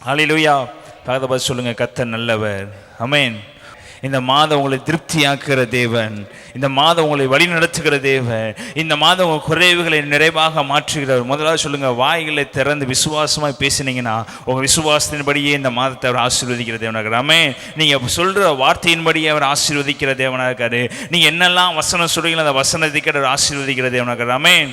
ஹல்லேலூயா. பக்கத்துல சொல்லுங்க, கர்த்தர் நல்லவர். ஆமென். இந்த மாதம் உங்களை திருப்தியாக்குகிற தேவன், இந்த மாதம் உங்களை வழி நடத்துகிற தேவன், இந்த மாதம் உங்கள் குறைவுகளை நிறைவாக மாற்றுகிறவர். முதலாவது சொல்லுங்க, வாய்களை திறந்து விசுவாசமாக பேசினீங்கன்னா உங்கள் விசுவாசத்தின்படியே இந்த மாதத்தை அவர் ஆசீர்வதிக்கிற தேவனாக இருக்கார். ஆமென். நீங்கள் சொல்கிற வார்த்தையின்படியே அவர் ஆசீர்வதிக்கிற தேவனாக இருக்காரு. நீங்கள் என்னெல்லாம் வசனம் சொல்றீங்களோ அந்த வசனத்துக்கு அவர் ஆசீர்வதிக்கிற தேவனாக இருக்கார். ஆமென்.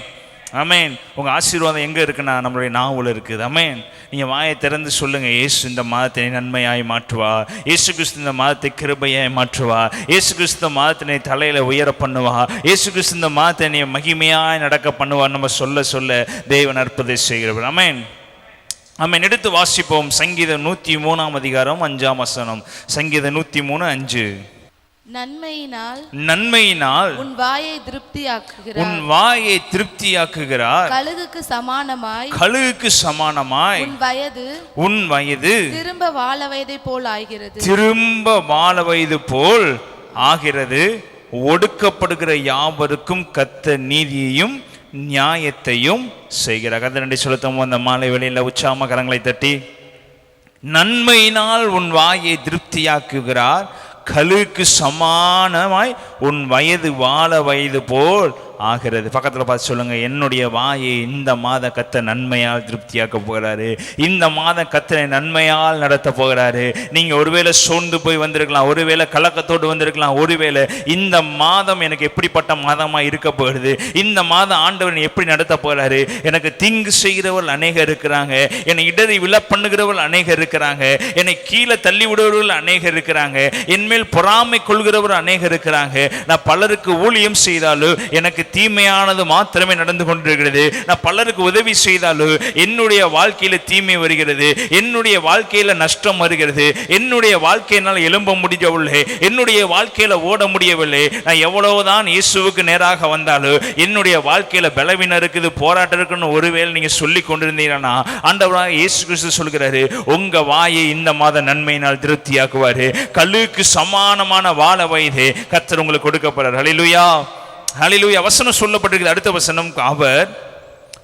ஆமென். உங்கள் ஆசீர்வாதம் எங்கே இருக்குன்னா நம்மளுடைய நாவில் இருக்குது. ஆமென். நீங்கள் வாயை திறந்து சொல்லுங்கள், இயேசு இந்த மாதத்தை நன்மையாய் மாற்றுவா, இயேசு கிறிஸ்து இந்த மாதத்தை கிருபையாய் மாற்றுவா, இயேசு கிறிஸ்து இந்த மாதத்தினை தலையில் உயர பண்ணுவா, இயேசு கிறிஸ்து இந்த மாதத்தை நீ மகிமையாய் நடக்க பண்ணுவார். நம்ம சொல்ல சொல்ல தேவன் அற்புதம் செய்கிறவர். ஆமென். ஆமென். எடுத்து வாசிப்போம். சங்கீதம் 103 அதிகாரம் 5 வசனம். சங்கீதம் 103:5. நன்மையினால் உன் வாயை திருப்தியாக்குகிறார். கழுகுக்கு சமானமாய் உன் வயது திரும்ப வாழ வயது போல் ஆகிறது. ஒடுக்கப்படுகிற யாவருக்கும் கர்த்தர் நீதியையும் நியாயத்தையும் செய்கிறார். கர்த்தர் சொல்லுத்தம் அந்த மாலை வேளையில் உற்சாகமா கரங்களை தட்டி, நன்மையினால் உன் வாயை திருப்தியாக்குகிறார், கழுகுக்கு சமானமாய் உன் வயது வாழ வயது போல் ஆகிறது. பக்கத்தில் பார்த்து சொல்லுங்க, என்னுடைய வாயை இந்த மாத கர்த்தர் நன்மையால் திருப்தியாக்க போகிறாரு. இந்த மாத கர்த்தரை நன்மையால் நடத்த போகிறாரு. நீங்க ஒருவேளை சோர்ந்து போய் வந்திருக்கலாம், ஒருவேளை கலக்கத்தோடு வந்திருக்கலாம், ஒருவேளை இந்த மாதம் எனக்கு எப்படிப்பட்ட மாதமா இருக்க போகிறது, இந்த மாதம் ஆண்டவர் எப்படி நடத்த போகிறாரு, எனக்கு தீங்கு செய்கிறவர்கள் அநேகர் இருக்கிறாங்க, என்னை இடறி விழ பண்ணுகிறவர்கள் அநேகர் இருக்கிறாங்க, என்னை கீழே தள்ளி விடுறவர்கள் அநேகர் இருக்கிறாங்க, என்மேல் பொறாமை கொள்கிறவர்கள் அநேகர் இருக்கிறாங்க. நான் பலருக்கு ஊழியம் செய்தாலும் எனக்கு தீமையானது மாத்திரமே நடந்து கொண்டிருக்கிறது. நான் பலருக்கு உதவி செய்தாலும் என்னுடைய வாழ்க்கையில தீமை வருகிறது, என்னுடைய வாழ்க்கையில நஷ்டம் வருகிறது, என்னுடைய வாழ்க்கையினால் எழும்ப முடியவில்லை, என்னுடைய வாழ்க்கையில ஓட முடியவில்லை. நான் எவ்வளவுதான் இயேசுவுக்கு நேராக வந்தாலும் என்னுடைய வாழ்க்கையில பலவீனம் இருக்குது, போராட்டம் இருக்குன்னு ஒருவேளை நீங்க சொல்லி கொண்டிருந்தீங்கன்னா ஆண்டவராக இயேசு கிறிஸ்து சொல்கிறாரு, உங்க வாயை இந்த மாத நன்மையினால் திருப்தியாக்குவாரு. கல்லுக்கு சமானமான வாழ வயது கர்த்தர் உங்களுக்கு கொடுக்கப்படுறார். ஹல்லேலூயா. ஹல்லேலூயா. வசனம் சொல்லப்பட்டிருக்கிறது. அடுத்த வசனம், அவர்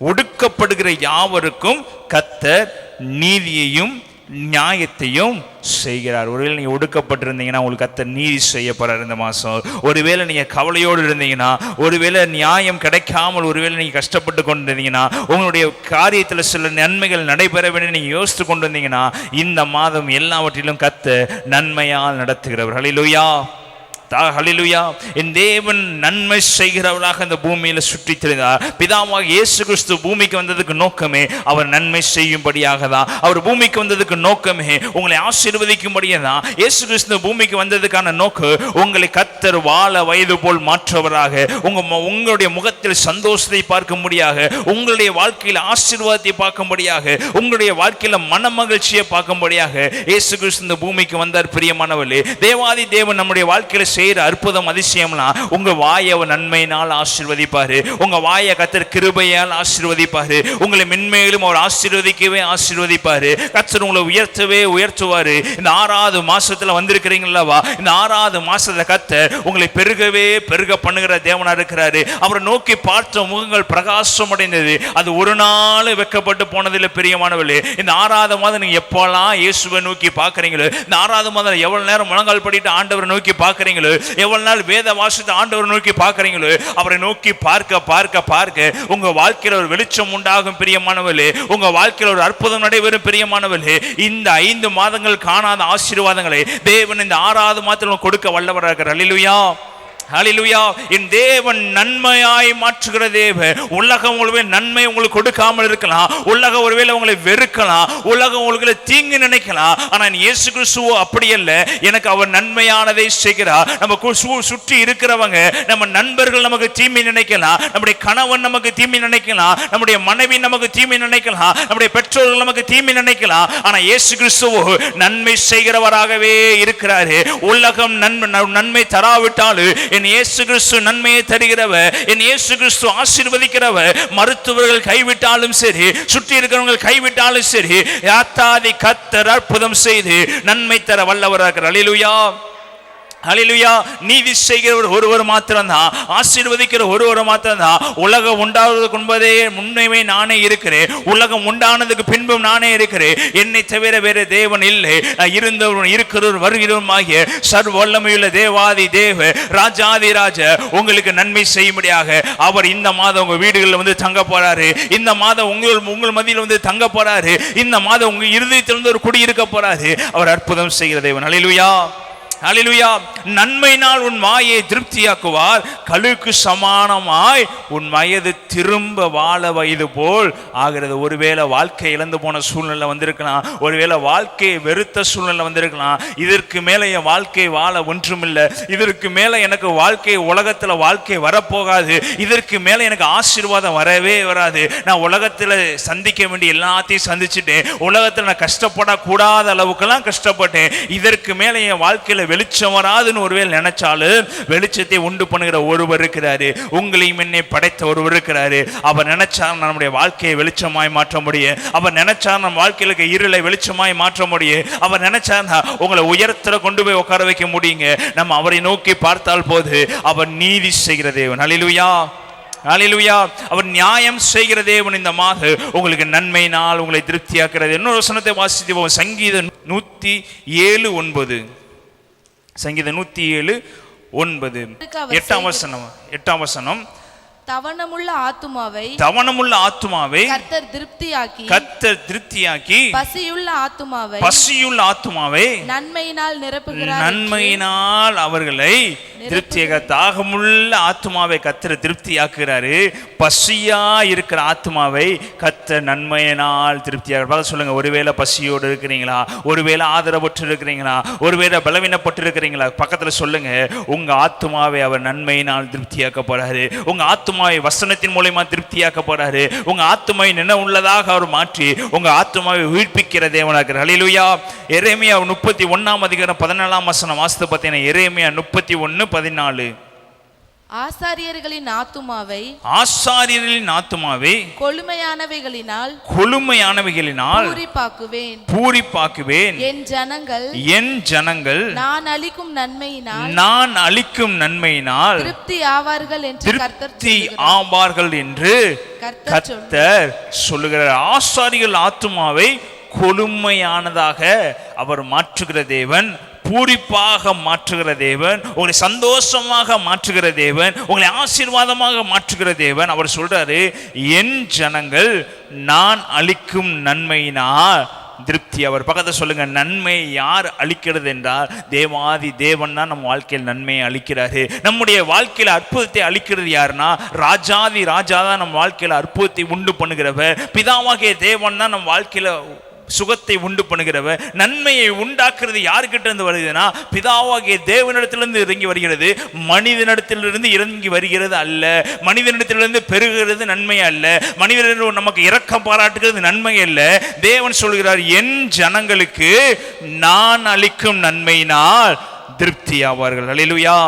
ஒடுக்கப்படுகிற யாவருக்கும் கர்த்தர் நீதியையும் நியாயத்தையும் செய்கிறார். ஒருவேளை நீங்க ஒடுக்கப்பட்டிருந்தீங்கன்னா உங்களுக்கு கர்த்தர் நீதி செய்ய போறார் இந்த மாசம். ஒருவேளை நீங்க கவலையோடு இருந்தீங்கன்னா, ஒருவேளை நியாயம் கிடைக்காமல் ஒருவேளை நீங்க கஷ்டப்பட்டு கொண்டிருந்தீங்கன்னா, உங்களுடைய காரியத்தில் சில நன்மைகள் நடைபெற வேண்டும் நீங்க யோசித்து கொண்டு இருந்தீங்கன்னா, இந்த மாதம் எல்லாவற்றிலும் கர்த்தர் நன்மையால் நடத்துகிறவர். ஹல்லேலூயா. ஹல்லேலூயா. என் தேவன் நன்மை செய்கிறவராக இந்த பூமியில சுற்றி திரிந்தார். பிதாவாக இயேசு கிறிஸ்து பூமிக்கு வந்ததுக்கு நோக்கமே அவர் நன்மை செய்யும்படியாக தான். அவர் பூமிக்கு வந்ததுக்கு நோக்கமே உங்களை ஆசீர்வதிக்கும்படியே தான். இயேசு கிறிஸ்து பூமிக்கு வந்ததுக்கான நோக்கம் உங்களை கர்த்தர் வாழ வயது போல் மாற்றவராக, உங்களுடைய முகத்தில் சந்தோஷத்தை பார்க்கும்படியாக, உங்களுடைய வாழ்க்கையில் ஆசீர்வாதத்தை பார்க்கும்படியாக, உங்களுடைய வாழ்க்கையில மன மகிழ்ச்சியை பார்க்கும்படியாக இயேசு கிறிஸ்து இந்த பூமிக்கு வந்தார். பிரியமானவர்களே, தேவாதி தேவன் நம்முடைய வாழ்க்கையில செய்யற அற்புதம் அதிசயம்லாம் உங்க வாயை அவர் நன்மையினால் ஆசீர்வதிப்பாரு, உங்க வாயை கர்த்தர் கிருபையால் ஆசீர்வதிப்பாரு, உங்களை மென்மேலும் அவர் ஆசீர்வதிப்பாரு. கர்த்தர் உங்களை உயர்த்துவாரு. இந்த 6வது மாசத்துல வந்திருக்கிறீங்களா, இந்த 6வது மாசத்துல கர்த்தர் உங்களை பெருக பண்ணுகிற தேவனா இருக்கிறாரு. அவரை நோக்கி பார்த்த முகங்கள் பிரகாசம் அடைந்தது. அது ஒரு நாள் வெக்கப்பட்டு போனதில்லை. பிரியமானவர்களே, இந்த 6வது மாதம் நீங்க எப்பெல்லாம் இயேசுவை நோக்கி பார்க்கறீங்களோ, இந்த 6வது மாதம் எவ்வளவு நேரம் முழங்கால் படிட்டு ஆண்டவரை நோக்கி பார்க்கறீங்களோ, எவ்வளவு நாள் வேத வாசித்து ஆண்டவரை நோக்கி பார்க்கறீங்களோ, அவரை நோக்கி பார்க்க உங்க வாழ்க்கையில ஒரு வெளிச்சம் உண்டாகும். பிரியமானவர்களே, உங்க வாழ்க்கையில ஒரு அற்புதம் நடைபெறும். பிரியமானவர்களே, இந்த 5 மாதங்கள் காணாத ஆசீர்வாதங்களை தேவன் இந்த 6வது மாதத்தில் கொடுக்க வல்லவராக இருக்கிறார். ஹல்லேலூயா. ஹல்லேலூயா. என் தேவன் நன்மையாய் மாற்றுகிற தேவன். உலகம் ஒருவேளை நன்மை உங்களுக்கு கொடுக்காமல் இருக்கலாம், உலகம் ஒருவேளை உங்களை வெறுக்கலாம், உலகம் உங்களுக்கு தீங்கு நினைக்கலாம். ஆனால் இயேசு கிறிஸ்துவோ அப்படி அல்ல. எனக்கு அவர் நன்மையானதை செய்கிறார். நம்ம சுற்றி இருக்கிறவங்க, நம்ம நண்பர்கள் நமக்கு தீமை நினைக்கலாம், நம்முடைய கணவன் நமக்கு தீமை நினைக்கலாம், நம்முடைய மனைவி நமக்கு தீமை நினைக்கலாம், நம்முடைய பெற்றோர்கள் நமக்கு தீமை நினைக்கலாம். ஆனால் இயேசு கிறிஸ்துவோ நன்மை செய்கிறவராகவே இருக்கிறாரு. உலகம் நன்மை தராவிட்டாலும் என் இயேசு கிறிஸ்து நன்மையை தருகிறவர், என் இயேசு கிறிஸ்து ஆசீர்வதிக்கிறவர். மருத்துவர்கள் கைவிட்டாலும் சரி, சுற்றி இருக்கிறவங்க கைவிட்டாலும் சரி, யாத்தாதி கர்த்தர் அற்புதம் செய்து நன்மை தர வல்லவராக இருக்கிறார். ஹல்லேலூயா. ஹல்லேலூயா. நீதி செய்கிறவர் ஒருவர் மாத்திரம்தான், ஆசீர்வதிக்கிற ஒருவர் மாத்திரம்தான். உலகம் உண்டாவதற்கு முன்பதே முன்னமே நானே இருக்கிறேன், உலகம் உண்டானதுக்கு பின்பும் நானே இருக்கிறேன், என்னை தவிர வேற தேவன் இல்லை. இருந்தவரும் இருக்கிறவர் வருகிறவரும் ஆகிய சர்வ வல்லமையுள்ள தேவாதி தேவ ராஜாதி ராஜ உங்களுக்கு நன்மை செய்யும்படியாக அவர் இந்த மாதம் உங்க வீடுகளில் வந்து தங்க போறாரு. இந்த மாதம் உங்கள் மத்தியில் வந்து தங்க போறாரு. இந்த மாதம் உங்க இருதயத்திலிருந்து ஒரு குடியிருக்க போறாரு. அவர் அற்புதம் செய்கிற தேவன். ஹல்லேலூயா, ஹல்லேலூயா. நன்மையினால் உன் வாயை திருப்தியாக்குவார், கழுக்கு சமானமாய் உன் வயது திரும்ப வாழ வயது போல் ஆகிறது. ஒருவேளை வாழ்க்கை இழந்து போன சூழ்நிலை வந்திருக்கலாம், ஒருவேளை வாழ்க்கையை வெறுத்த சூழ்நிலை வந்திருக்கலாம். இதற்கு மேலே என் வாழ்க்கை வாழ ஒன்றுமில்லை, இதற்கு மேலே எனக்கு வாழ்க்கை உலகத்தில் வாழ்க்கை வரப்போகாது, இதற்கு மேலே எனக்கு ஆசீர்வாதம் வரவே வராது, நான் உலகத்தில் சந்திக்க வேண்டிய எல்லாத்தையும் சந்திச்சுட்டேன், உலகத்தில் நான் கஷ்டப்படக்கூடாத அளவுக்கெல்லாம் கஷ்டப்பட்டேன், இதற்கு மேலே என் வாழ்க்கையில் வெளிச்சம் வராதுன்னு ஒருவேளை நினைச்சாலும் வெளிச்சத்தை உண்டு பண்ணுகிற ஒருவர் இருக்கிறாரு. உங்களையும் என்னை படைத்த ஒருவர் இருக்கிறாரு. அவர் நினைச்சார் நம்முடைய வாழ்க்கையை வெளிச்சமாய் மாற்ற முடியும். அவர் நினைச்சார் நம் வாழ்க்கையில் இருக்க இருளை வெளிச்சமாய் மாற்ற முடியும். அவர் நினைச்சார் உங்களை உயரத்தில் கொண்டு போய் உட்கார வைக்க முடியுங்க. நம்ம அவரை நோக்கி பார்த்தால் போது அவர் நீதி செய்கிற தேவன். ஹல்லேலூயா, ஹல்லேலூயா. அவர் நியாயம் செய்கிற தேவன். இந்த மாதம் உங்களுக்கு நன்மையினால் உங்களை திருப்தியாக்குறது. இன்னொரு வசனத்தை வாசித்து போவோம். சங்கீதம் 107:9. சங்கீதம் 107:9 8ஆம் வசனம். தவணமுள்ள ஆத்துமாவை கர்த்தர் திருப்தியாக்கி பசியுள்ள ஆத்துமாவை நன்மையினால் நிரப்புகிறார். நன்மையினால் அவர்களை திருப்தியாக, தாகமுள்ள ஆத்துமாவை கர்த்தர் திருப்தியாக்குறாரு. பசியா இருக்கிற ஆத்துமாவை கர்த்தர் நன்மையினால் திருப்தியாக. சொல்லுங்க, ஒருவேளை பசியோடு இருக்கிறீங்களா, ஒருவேளை ஆதரவற்று இருக்கிறீங்களா, ஒருவேளை பலவீனப்பட்டு இருக்கிறீங்களா, பக்கத்துல சொல்லுங்க, உங்க ஆத்துமாவை அவர் நன்மையினால் திருப்தியாக்க போறாரு. உங்க ஆத்துமாவை வசனத்தின் மூலமா திருப்தியாக்க போறாரு. உங்க ஆத்துமாவை நினைவு உள்ளதாக அவர் மாற்றி உங்க ஆத்துமாவை உயிர்ப்பிக்கிற தேவனாக. ஹல்லேலூயா. எரேமியா 31:14 வாசித்து பார்த்தீங்கன்னா, எரேமியா 31:14. ஆசாரியர்களின் ஆத்துமாவை கொழுமையானவைகளினால் பூரிப்பாக்குவேன். என் ஜனங்கள் நான் அளிக்கும் நன்மையினால் திருப்தி ஆவார்கள் என்று கர்த்தர் சொல்லுகிறார். ஆசாரியர்கள் ஆத்துமாவை கொழுமையானதாக அவர் மாற்றுகிற தேவன், பூரிப்பாக மாற்றுகிற தேவன், உங்களை சந்தோஷமாக மாற்றுகிற தேவன், உங்களை ஆசீர்வாதமாக மாற்றுகிற தேவன். அவர் சொல்றாரு, என் ஜனங்கள் நான் அளிக்கும் நன்மையினால் திருப்தி. அவர் பக்கத்தை சொல்லுங்க, நன்மை யார் அளிக்கிறது என்றால் தேவாதி தேவன் தான் நம்ம வாழ்க்கையில் நன்மையை அளிக்கிறாரு. நம்முடைய வாழ்க்கையில் அற்புதத்தை அளிக்கிறது யாருன்னா ராஜாதி ராஜா தான் நம்ம வாழ்க்கையில் அற்புதத்தை உண்டு பண்ணுகிறவர். பிதாவாகிய தேவன் தான் நம்ம வாழ்க்கையில சுகத்தை உண்டு பண்ணுகிறவர். நன்மையை உண்டாக்குறது யாருக்கிட்ட இருந்து வருதுன்னா பிதாவாகிய தேவனிடத்திலிருந்து இறங்கி வருகிறது, மனிதனிடத்திலிருந்து இறங்கி வருகிறது அல்ல. மனிதனிடத்திலிருந்து பெருகிறது நன்மை அல்ல, மனிதனிடம் நமக்கு இரக்கம் பாராட்டுகிறது நன்மை அல்ல. தேவன் சொல்கிறார், என் ஜனங்களுக்கு நான் அளிக்கும் நன்மையினால் திருப்தி ஆவார்கள். ஹல்லேலூயா,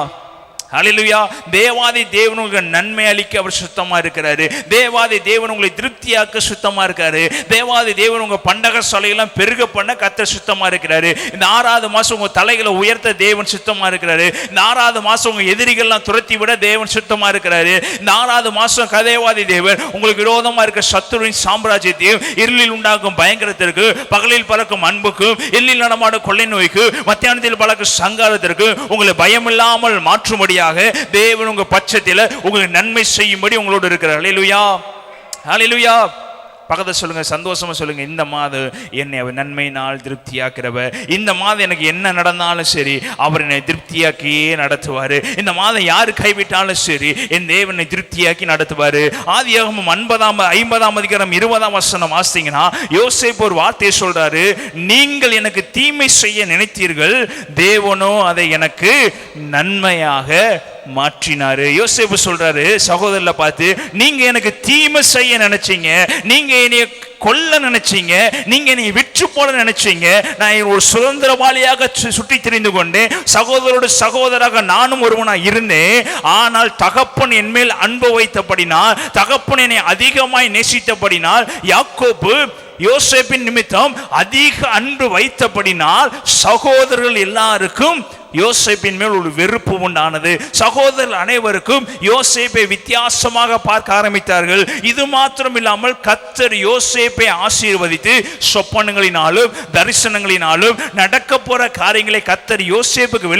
ஹல்லேலூயா. தேவாதி தேவன் உங்களுக்கு நன்மை அளிக்க அவர் சுத்தமா இருக்கிறாரு. தேவாதி தேவன் உங்களை திருப்தியாக்க சுத்தமா இருக்காரு. தேவாதி தேவன் உங்க பண்டக சாலையெல்லாம் பெருக பண்ண கர்த்தர் சுத்தமா இருக்கிறாரு. இந்த 6வது மாசம் உங்க தலைகளை உயர்த்த தேவன் சுத்தமா இருக்கிறாரு. இந்த 6வது மாசம் உங்க எதிரிகள்லாம் துரத்தி விட தேவன் சுத்தமா இருக்கிறாரு. இந்த 6வது மாசம் கதேவாதி தேவன் உங்களுக்கு விரோதமா இருக்க சத்துருவின் சாம்ராஜ்யத்தையும், இருளில் உண்டாக்கும் பயங்கரத்திற்கு, பகலில் பறக்கும் அன்புக்கும், எல்லில் நடமாடும் கொள்ளை நோய்க்கு, மத்தியானத்தில் பறக்கும் சங்காரத்திற்கு உங்களை பயமில்லாமல் மாற்றும்படி தேவன் உங்க பட்சத்தில் உங்களுக்கு நன்மை செய்யும்படி உங்களோடு இருக்கிறார். ஹல்லேலூயா, ஹல்லேலூயா. பக்கத்தை சொல்லுங்க, சந்தோஷமா சொல்லுங்க, இந்த மாதம் என்னை அவர் நன்மையினால் திருப்தியாக்கிறவர். இந்த மாதம் எனக்கு என்ன நடந்தாலும் சரி அவர் என்னை திருப்தியாக்கியே நடத்துவாரு. இந்த மாதம் யாரு கைவிட்டாலும் சரி என் தேவனை திருப்தியாக்கி நடத்துவாரு. ஆதியாகமம் 50ஆம் அதிகாரம் 20ஆம் வசனம் வாசித்தீங்கன்னா யோசேப்பு ஒரு வார்த்தையை சொல்றாரு, நீங்கள் எனக்கு தீமை செய்ய நினைத்தீர்கள், தேவனோ அதை எனக்கு நன்மையாக மாற்றினாரு. யோசேப்பு சொல்றாரு சகோதரரை பார்த்து, நீங்க எனக்கு தீமை செய்ய நினைச்சீங்க, நீங்க என்னைய கொல்ல நினைச்சீங்க, நீங்க என்னை விற்று போட நினைச்சீங்க, நான் ஒரு சுதந்திரவாளியாக சுற்றி திரிந்து கொண்டேன், சகோதரோடு சகோதராக நானும் ஒருவனா இருந்தேன். ஆனால் தகப்பன் என் மேல் அன்பு வைத்தபடினால், தகப்பன் என்னை அதிகமாய் நேசித்தபடினால், யாக்கோபு யோசேப்பின் நிமித்தம் அதிக அன்பு வைத்தபடினால் சகோதரர்கள் எல்லாருக்கும் யோசேப்பின் மேல் ஒரு வெறுப்பு உண்டானது. சகோதரர்கள் அனைவருக்கும் யோசேப்பை வித்தியாசமாக பார்க்க ஆரம்பித்தார்கள். இது மாத்திரம் இல்லாமல் கர்த்தர் யோசேப்பை ஆசீர்வதித்து சொப்பனங்களினாலும் தரிசனங்களினாலும் நடக்க போற காரியங்களை கர்த்தர் யோசேப்புக்கு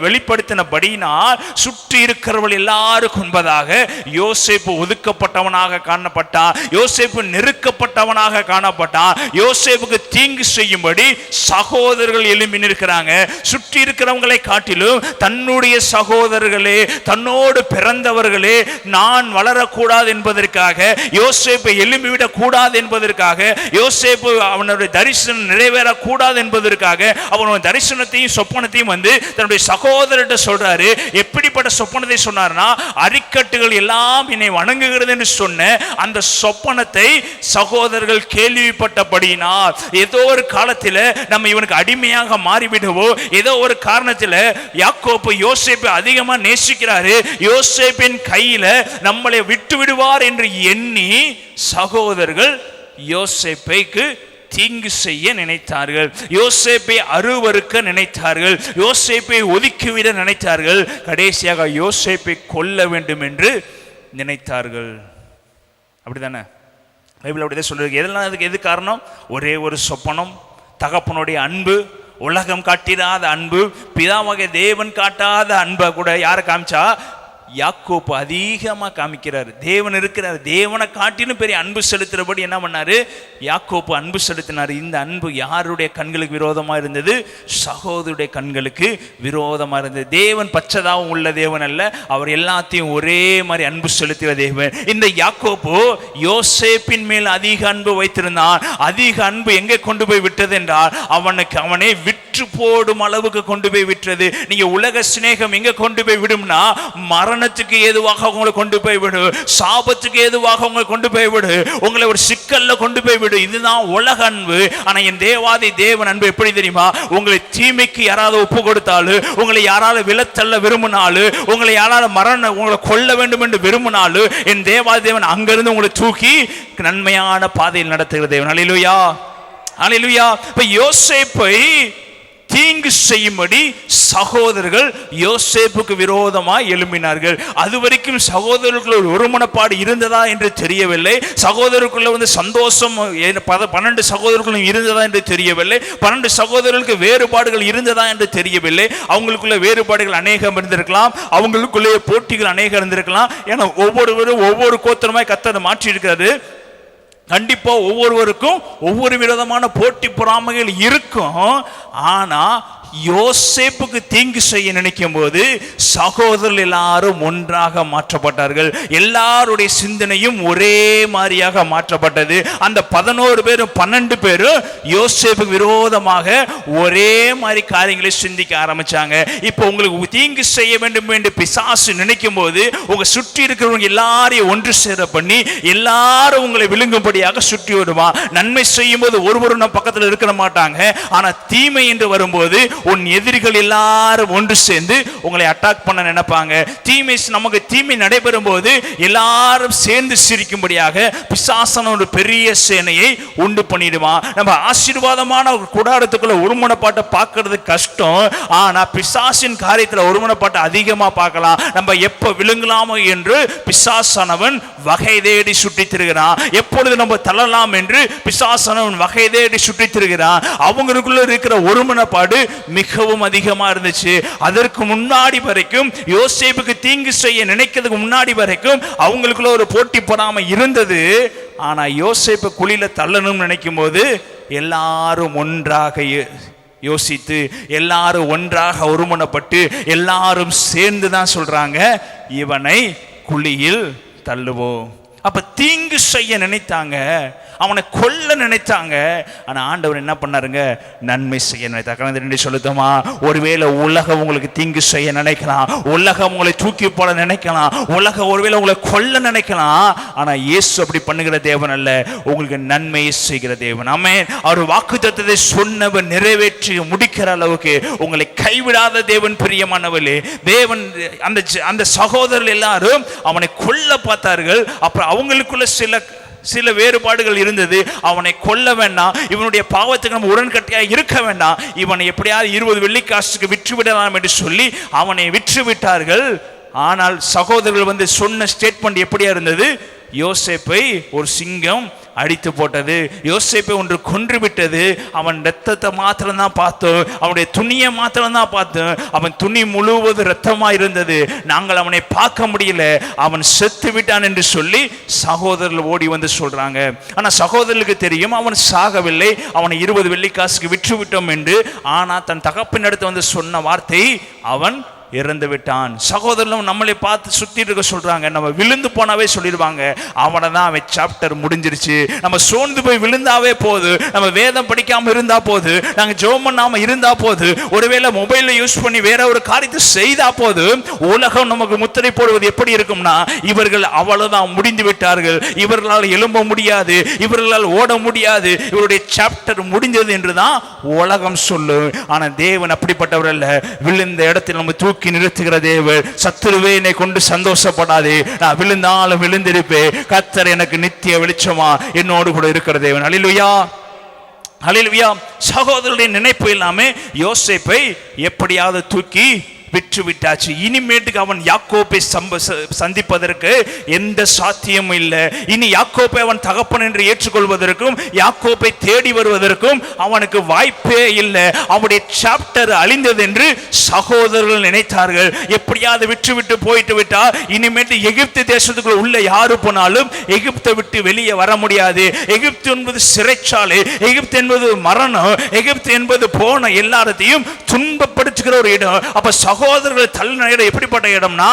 வெளிப்படுத்தினபடியினால் சுற்றி இருக்கிறவர்கள் எல்லாருக்கும் என்பதாக யோசேப்பு ஒதுக்கப்பட்டவனாக காணப்பட்டான். யோசேப்பு நெருக்கப்பட்டவனாக காணப்பட்டான். யோசேப்புக்கு தீங்கு செய்யும்படி சகோதரர்கள் எழும்பி நிற்கிறாங்க. சுற்றி இருக்கிறவங்களை காட்டிலும் தன்னுடைய சகோதரர்களே, தன்னோடு பிறந்தவர்களே நான் வளரக்கூடாது என்பதற்காக, யோசேப்பை எழும்பிவிடக் கூடாது என்பதற்காக, யோசேப்பு அவனுடைய தரிசனம் நிறைவேறக்கூடாது என்பதற்காக அவனுடைய தரிசனத்தையும் சொப்பனத்தையும் தன்னுடைய சகோதரர்கிட்ட சொல்றாரு. எப்படிப்பட்ட சொப்பனத்தை சொன்னார்னா, அரிக்கட்டுகள் எல்லாம் என்னை வணங்குகிறது என்று சொன்ன அந்த சொப்பனத்தை சகோதரர்கள் கேள்விப்பட்டபடியினால், ஏதோ ஒரு காலத்தில் நம்ம இவனுக்கு அடிமையாக மாறிவிடுவோ, ஏதோ ஒரு காரணத்தில் யாக்கோப்பு யோசேப்பை அதிகமா நேசிக்கிறாரு, யோசேப்பின் கையில நம்மளை விட்டு விடுவார் என்று எண்ணி சகோதரர்கள் யோசேப்பைக்கு தீங்கு செய்ய நினைத்தார்கள். யோசேப்பை அருவருக்க நினைத்தார்கள். யோசேப்பை ஒதுக்கிவிட நினைத்தார்கள். கடைசியாக யோசேப்பை கொல்ல வேண்டும் என்று நினைத்தார்கள். அப்படிதானே பைபிள் அப்படிதான் சொல்றது. எதெல்லாம் அதுக்கு எது காரணம்? ஒரே ஒரு சொப்பனம், தகப்பனுடைய அன்பு, உலகம் காட்டிடாத அன்பு, பிதாவாகிய தேவன் காட்டாத அன்பை கூட யாரை காமிச்சா? யாக்கோப்பு அதிகமா காமிக்கிறார். தேவன் இருக்கிறார், தேவனை காட்டிலும் பெரிய அன்பு செலுத்துறபடி என்ன பண்ணாரு? யாக்கோப்பு அன்பு செலுத்தினார். இந்த அன்பு யாருடைய கண்களுக்கு விரோதமா இருந்தது? சகோதரருடைய கண்களுக்கு விரோதமா இருந்தது. தேவன் பச்சதாவும் உள்ள தேவன் அல்ல, அவர் எல்லாத்தையும் ஒரே மாதிரி அன்பு செலுத்துகிற தேவன். இந்த யாக்கோப்பு யோசேப்பின் மேல் அதிக அன்பு வைத்திருந்தான். அதிக அன்பு எங்கே கொண்டு போய் விட்டது என்றால், அவனை விற்று போடும் அளவுக்கு கொண்டு போய் விட்டது. நீங்க உலக சிநேகம் எங்க கொண்டு போய் விடும்னா, மரணத்துக்கு ஏதுவாக உங்களை கொண்டு போய் விடு, சாபத்துக்கு ஏதுவாக உங்களை கொண்டு போய் விடு, உங்களை ஒரு சிக்கல்ல கொண்டு போய் விடு. இதுதான் உலக அன்பு. ஆனா என் தேவாதி தேவன் அன்பு எப்படி தெரியுமா? உங்களை தீமைக்கு யாராவது ஒப்பு கொடுத்தாலும், உங்களை யாராவது விலத்தள்ள விரும்பினாலும், உங்களை யாராவது உங்களை கொல்ல வேண்டும் என்று விரும்பினாலும், என் தேவாதி தேவன் அங்கிருந்து உங்களை தூக்கி நன்மையான பாதையில் நடத்துகிற தேவன். அல்லேலூயா, அல்லேலூயா. இப்ப யோசேப்பை தீங்கு செய்யும்படி சகோதரர்கள் யோசேப்புக்கு விரோதமாய் எழும்பினார்கள். அதுவரைக்கும் சகோதரர்களுக்குள்ள ஒரு ஒருமனப்பாடு இருந்ததா என்று தெரியவில்லை. சகோதரருக்குள்ள சந்தோஷம் 12 சகோதரர்களும் இருந்ததா என்று தெரியவில்லை. 12 சகோதரர்களுக்கு வேறுபாடுகள் இருந்ததா என்று தெரியவில்லை. அவங்களுக்குள்ள வேறுபாடுகள் அநேகம் இருந்திருக்கலாம், அவங்களுக்குள்ளே போட்டிகள் அநேகம் இருந்திருக்கலாம். ஏன்னா ஒவ்வொருவரும் ஒவ்வொரு கோத்திரமாய் கர்த்தர் மாற்றி இருக்கிறது. கண்டிப்பா ஒவ்வொருவருக்கும் ஒவ்வொரு விதமான போட்டி பொறாமைகள் இருக்கும். ஆனா யோசேப்புக்கு தீங்கு செய்ய நினைக்கும் போது சகோதரர்கள் எல்லாரும் ஒன்றாக மாற்றப்பட்டார்கள். எல்லாருடைய சிந்தனையும் ஒரே மாதிரியாக மாற்றப்பட்டது. அந்த 11 பேரும் 12 பேரும் யோசேப்புக்கு விரோதமாக ஒரே மாதிரி காரியங்களை சிந்திக்க ஆரம்பிச்சாங்க. இப்போ உங்களுக்கு தீங்கு செய்ய வேண்டும் என்று பிசாசு நினைக்கும் போது, உங்க சுற்றி இருக்கிறவங்க எல்லாரையும் ஒன்று சேர பண்ணி எல்லாரும் உங்களை விழுங்கும்படியாக சுற்றி வருவான். நன்மை செய்யும் போது ஒருவரும் நம்ம பக்கத்தில் இருக்க மாட்டாங்க. ஆனா தீமை என்று வரும்போது உன் எதிரிகள் எல்லாரும் ஒன்று சேர்ந்து உங்களை அட்டாக் பண்ண நினைப்பாங்க. நமக்கு தீமை நடைபெறும் போது எல்லாரும் சேர்ந்து சிரிக்கும்படியாக பிசாசன ஒரு பெரிய சேனையை உண்டு பண்ணிடுவான். நம்ம ஆசீர்வாதமான ஒரு கூடாரத்துக்குள்ள ஒருமனப்பாட்டை பார்க்கறது கஷ்டம். ஆனா பிசாசின் காரியத்தில் ஒருமனப்பாட்டை அதிகமா பார்க்கலாம். நம்ம எப்ப விழுங்கலாமோ என்று பிசாசானவன் வகை தேடி சுற்றி திரிகிறான். எப்பொழுது நம்ம தள்ளலாம் என்று பிசாசானவன் வகை தேடி சுற்றி திரிகிறான். அவங்களுக்குள்ள இருக்கிற ஒருமனப்பாடு மிகவும் அதிகமா இருந்துச்சு. அதற்கு முன்னாடி வரைக்கும் யோசேப்புக்கு தீங்கு செய்ய நினைக்கிறதுக்கு முன்னாடி வரைக்கும் அவங்களுக்குள்ள ஒரு போட்டி பொறாமை இருந்தது. ஆனா யோசேப்பு குழியில தள்ளணும்னு நினைக்கும் போது எல்லாரும் ஒன்றாக யோசித்து, எல்லாரும் ஒன்றாக ஒருமனப்பட்டு எல்லாரும் சேர்ந்து தான் சொல்றாங்க, இவனை குழியில் தள்ளுவோம். அப்ப தீங்கு செய்ய நினைத்தாங்க, அவனை கொல்ல நினைத்தாங்க. ஆனா ஆண்டவர் என்ன பண்ணாருங்க? நன்மை செய்ய நினைத்தாங்க. சொல்லுமா, ஒருவேளை உலகம் உங்களுக்கு தீங்கு செய்ய நினைக்கலாம், உலகம் உங்களை தூக்கி போட நினைக்கலாம், உலகம் ஒருவேளை உங்களை கொல்ல நினைக்கலாம். ஆனா இயேசு அப்படி பண்ணுகிற தேவன் அல்ல, உங்களுக்கு நன்மையை செய்கிற தேவன். ஆமென். அவர் வாக்குத்தத்தத்தை சொன்னவர் நிறைவேற்றி முடிக்கிற அளவுக்கு உங்களை கைவிடாத தேவன். பிரியமானவர்களே, தேவன் அந்த சகோதரர்கள் எல்லாரும் அவனை கொல்ல பார்த்தார்கள். அப்புறம் அவங்களுக்குள்ள சில சில வேறுபாடுகள் இருந்தது. அவனை கொல்ல வேண்டாம், இவனுடைய பாவத்துக்கு நம்ம உடன்கட்டையாக இருக்க வேண்டாம், இவனை எப்படியாவது 20 வெள்ளிக்காசுக்கு விற்று விடலாம் என்று சொல்லி அவனை விற்று விட்டார்கள். ஆனால் சகோதரர்கள் சொன்ன ஸ்டேட்மெண்ட் எப்படியா இருந்தது? யோசேப்பை ஒரு சிங்கம் அடித்து போட்டது, யோசேப்பை ஒன்று கொன்று விட்டது, அவன் இரத்தத்தை மாத்திரம் தான் பார்த்தோம், அவனுடைய துணியை மாத்திரம் தான் பார்த்தோம், அவன் துணி முழுவதும் இரத்தமா இருந்தது, நாங்கள் அவனை பார்க்க முடியல, அவன் செத்து விட்டான் என்று சொல்லி சகோதரர்கள் ஓடி சொல்றாங்க. ஆனா சகோதரர்களுக்கு தெரியும் அவன் சாகவில்லை, அவனை 20 வெள்ளிக்காசுக்கு விற்று விட்டோம் என்று. ஆனா தன் தகப்பின் அடுத்து சொன்ன வார்த்தை, அவன் இறந்து விட்டான். சகோதரர்களும் நம்மளை பார்த்து சுத்திட்டு இருக்க சொல்றாங்க, நம்ம விழுந்து போனாவே சொல்லிடுவாங்க, அவனை தான் அவன் சாப்டர் முடிஞ்சிருச்சு, நம்ம சோர்ந்து போய் விழுந்தாவே போது, நம்ம வேதம் படிக்காம இருந்தா போது, நாங்க ஜெபம் பண்ணாம இருந்தா போது, ஒருவேளை மொபைல யூஸ் பண்ணி வேற ஒரு காரியத்தை செய்தா போது, உலகம் நமக்கு முத்திரை போடுவது எப்படி இருக்கும்னா, இவர்கள் அவ்வளவுதான் முடிந்து விட்டார்கள், இவர்களால் எழும்ப முடியாது, இவர்களால் ஓட முடியாது, இவருடைய சாப்டர் முடிஞ்சது என்றுதான் உலகம் சொல்லு. ஆனா தேவன் அப்படிப்பட்டவர் அல்ல. விழுந்த இடத்தில் நம்ம தூக்கி நிறுத்துகிற தேவன். சத்துருவே என்னை கொண்டு சந்தோஷப்படாதே, நான் விழுந்தாலும் விழுந்திருப்பேன், கர்த்தர் எனக்கு நித்திய வெளிச்சமா என்னோடு கூட இருக்கிற தேவன். ஹல்லேலூயா, ஹல்லேலூயா. சகோதரருடைய நினைப்பு எல்லாமே யோசேப்பை எப்படியாவது தூக்கி விற்று விட்டாச்சு. இனிமேட்டுக்கு அவன் யாக்கோப்பை சந்திப்பதற்கு எந்த சாத்தியமும் இல்லை. இனி யாக்கோப்பை அவன் தகப்பன் என்று ஏற்றுக்கொள்வதற்கும் யாக்கோப்பை தேடி வருவதற்கும் அவனுக்கு வாய்ப்பே இல்லை. அவனுடைய சாப்டர் அழிந்தது என்று சகோதரர்கள் நினைத்தார்கள். எப்படியாவது விற்று விட்டு போயிட்டு விட்டா இனிமேட்டு எகிப்து தேசத்துக்குள்ள உள்ள யாரு போனாலும் எகிப்தை விட்டு வெளியே வர முடியாது. எகிப்து என்பது சிறைச்சாலை, எகிப்து என்பது மரணம், எகிப்து என்பது போன எல்லாத்தையும் துன்பப்படுத்துகிற ஒரு இடம். அப்ப சகோதரர்கள் தள்ளின இடம் எப்படிப்பட்ட இடம்னா,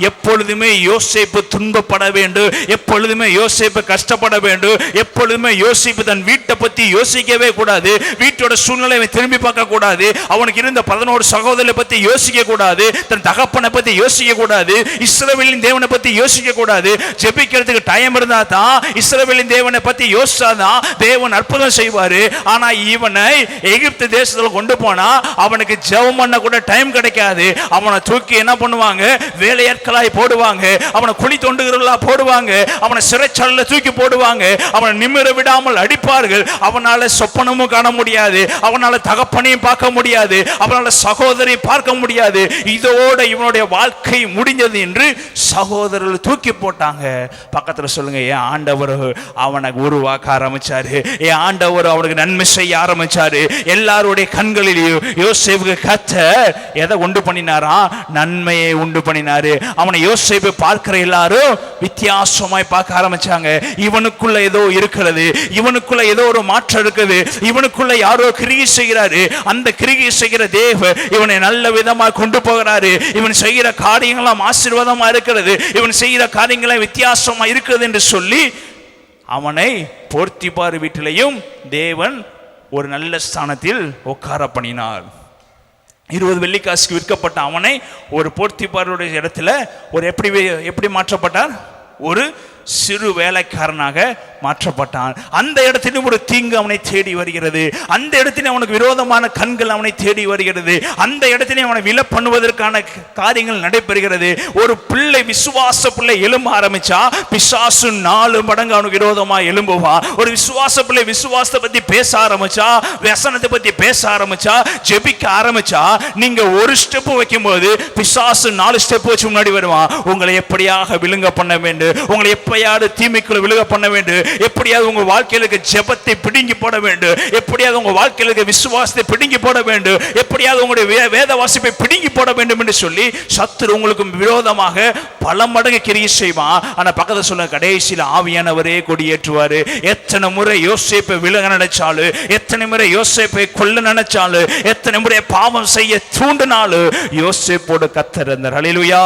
எப்பொழுதுமே யோசேப்பு துன்பப்பட வேண்டும், எப்பொழுதுமே யோசேப்பு கஷ்டப்பட வேண்டும், எப்பொழுதுமே யோசேப்பு தன் வீட்டை பத்தி யோசிக்கவே கூடாது, வீட்டோட சூழ்நிலையை திரும்பி பார்க்க கூடாது, அவனுக்கு இருந்த 11 சகோதரரை பத்தி யோசிக்க கூடாது, தன் தகப்பனை பத்தி யோசிக்க கூடாது, இஸ்ரவேலின் தேவனை பத்தி யோசிக்க கூடாது. ஜெபிக்கிறதுக்கு டைம் இருந்தா தான், இஸ்ரவேலின் தேவனை பத்தி யோசிச்சாதான் தேவன் அற்புதம் செய்வாரு. ஆனா இவனை எகிப்து தேசத்துல கொண்டு போனா அவனுக்கு ஜெபம் பண்ண கூட டைம் கிடைக்காது. அவனை தூக்கி என்ன பண்ணுவாங்க, வேலையாட்களாய் போடுவாங்க, அவனை குழி தோண்டுகிறவர்களா போடுவாங்க, அவனை சிறைச்சாலையில தூக்கி போடுவாங்க, அவனை நிமிர விடாமல் அடிப்பார்கள். அவனால சொப்பனமும் காண முடியாது, அவனால தகப்பனையும் பார்க்க முடியாது, அவனால சகோதரி பார்க்க முடியாது. இதோட இவனுடைய வாழ்க்கை முடிஞ்சது என்று சகோதரர்கள் தூக்கி போட்டாங்க. பக்கத்துல சொல்லுங்க, என் ஆண்டவர் அவனை உருவாக்க ஆரம்பிச்சாரு, என் ஆண்டவர் அவனுக்கு நன்மை செய்ய ஆரம்பிச்சாரு. எல்லாருடைய கண்களிலேயும் யோசேப்புக்கு கர்த்தர் எதை உண்டு பண்ணினாரா? நன்மையை உண்டு பண்ணினாரு. அவனை யோசேப்பை பார்க்கிற எல்லாரும் வித்தியாசமாய் பார்க்க ஆரம்பிச்சாங்க. இவனுக்குள்ள ஏதோ இருக்கிறது, இவனுக்குள்ள ஏதோ ஒரு மாற்றம் இருக்குது, இவனுக்குள்ள யாரோ கிரியை செய்கிறாரு, அந்த கிரியை செய்கிற தேவன் இவனை நல்ல விதமா கொண்டு போகிறாரு, இவன் செய்கிற காரியங்களாம் ஆசீர்வாதமா இருக்கிறது, இவன் செய்கிற காரியங்களாம் வித்தியாசமா இருக்கிறது என்று சொல்லி அவனை போர்த்திபார் வீட்டிலையும் தேவன் ஒரு நல்ல ஸ்தானத்தில் உட்கார பண்ணினார். 20 வெள்ளிக்காசுக்கு விற்கப்பட்ட அவனை ஒரு போர்த்திபாருடைய இடத்துல ஒரு எப்படி மாற்றப்பட்டார்? ஒரு சிறு வேலைக்காரனாக மாற்றப்பட்டான். அந்த இடத்திலும் ஒரு தீங்கு அவனை தேடி வருகிறது, அந்த இடத்திலும் அவனுக்கு விரோதமான கண்கள் அவனை தேடி வருகிறது, அந்த இடத்திலும் அவனை விலை பண்ணுவதற்கான காரியங்கள் நடைபெறுகிறது. ஒரு பிள்ளை, விசுவாச பிள்ளை எழும்ப ஆரம்பிச்சா பிசாசு 4 மடங்கு அவனுக்கு விரோதமாக எழும்புவான். ஒரு விசுவாச பிள்ளை விசுவாசத்தை பத்தி பேச ஆரம்பிச்சா, வசனத்தை பத்தி பேச ஆரம்பிச்சா, ஜெபிக்க ஆரம்பிச்சா, நீங்க ஒரு ஸ்டெப் வைக்கும் போது பிசாசு 4 ஸ்டெப் வச்சு முன்னாடி வருவான். உங்களை எப்படியாக விழுங்க பண்ண வேண்டும், உங்களை எப்படியாவது தீமைக்குள்ள விழுக பண்ண வேண்டும், எப்படியாவது உங்க வாழ்க்கையில இருக்க ஜெபத்தை பிடுங்கி போட வேண்டும், எப்படியாவது உங்க வாழ்க்கையில இருக்க விசுவாசத்தை பிடுங்கி போட வேண்டும், எப்படியாவது உங்களுடைய வேத வாசிப்பை பிடுங்கி போட வேண்டும் என்று சொல்லி சத்துரு உங்களுக்கு விரோதமாக பல மடங்கு கிரியை செய்வான். ஆனா பக்கத்துல சொல்ல, கடைசியில் ஆவியானவரே கொடியேற்றுவாரு. எத்தனை முறை யோசேப்பை விலக நினைச்சாலும், எத்தனை முறை யோசேப்பை கொல்ல நினைச்சாலும், எத்தனை முறை பாவம் செய்ய தூண்டினாலும் யோசேப்போடு கர்த்தர் இருந்தார். ஹல்லேலூயா,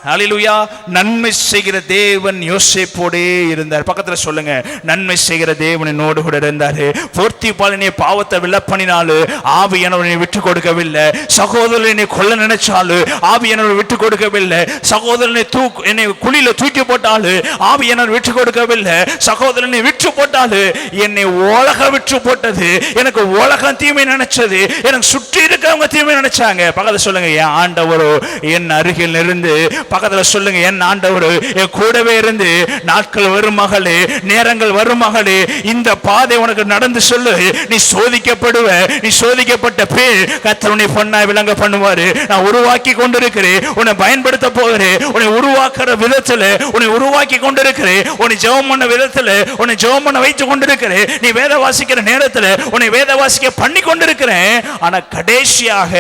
ஹல்லேலூயா. நன்மை செய்கிற தேவன் யோசேப்போடே இருந்தார். பக்கத்துல சொல்லுங்க, நன்மை செய்கிற தேவன் என்னோடு கூட இருந்தாரு. போர்த்திபாலினை பாவத்தை விலப்பண்ணினாலும் ஆவியானவரை விட்டு கொடுக்கவில்லை. சகோதரனை கொல்ல நினைச்சாலும் ஆவியானவரை விட்டு கொடுக்கவில்லை. சகோதரனை என்னை குழியில தூக்கி போட்டாலும் ஆவியானவர் விட்டு கொடுக்கவில்லை. சகோதரனை விட்டு போட்டாலும் என்னை உலகம் விட்டு போட்டது, எனக்கு உலகம் தீமை நினைச்சது, எனக்கு சுற்றி இருக்கவங்க தீமை நினைச்சாங்க. பக்கத்துல சொல்லுங்க, என் ஆண்டவரோ என் அருகில் இருந்து பக்கத்துல சொல்லுங்க, என் ஆண்டவர் என் கூடவே இருந்து நாட்கள் வரும் மகளே, நேரங்கள் வரும் மகளே, இந்த பாதை உனக்கு நடந்து சொல்லு, நீ சோதிக்கப்படுவ, நீ சோதிக்கப்பட்ட பேர் கர்த்தர் உன்னை பொன்னாய் விளங்க பண்ணுவாரு. நான் உருவாக்கி கொண்டிருக்கிறேன், உன்னை பயன்படுத்த போகிறேன், உன்னை உருவாக்குற விதத்துல உன்னை உருவாக்கி கொண்டிருக்கிறேன், உன்னை ஜெபம் பண்ண விதத்துல உன்னை ஜெபம் பண்ண வைத்து கொண்டிருக்கிறேன், நீ வேத வாசிக்கிற நேரத்துல உன்னை வேத வாசிக்க பண்ணி கொண்டிருக்கிறேன். ஆனா கடைசியாக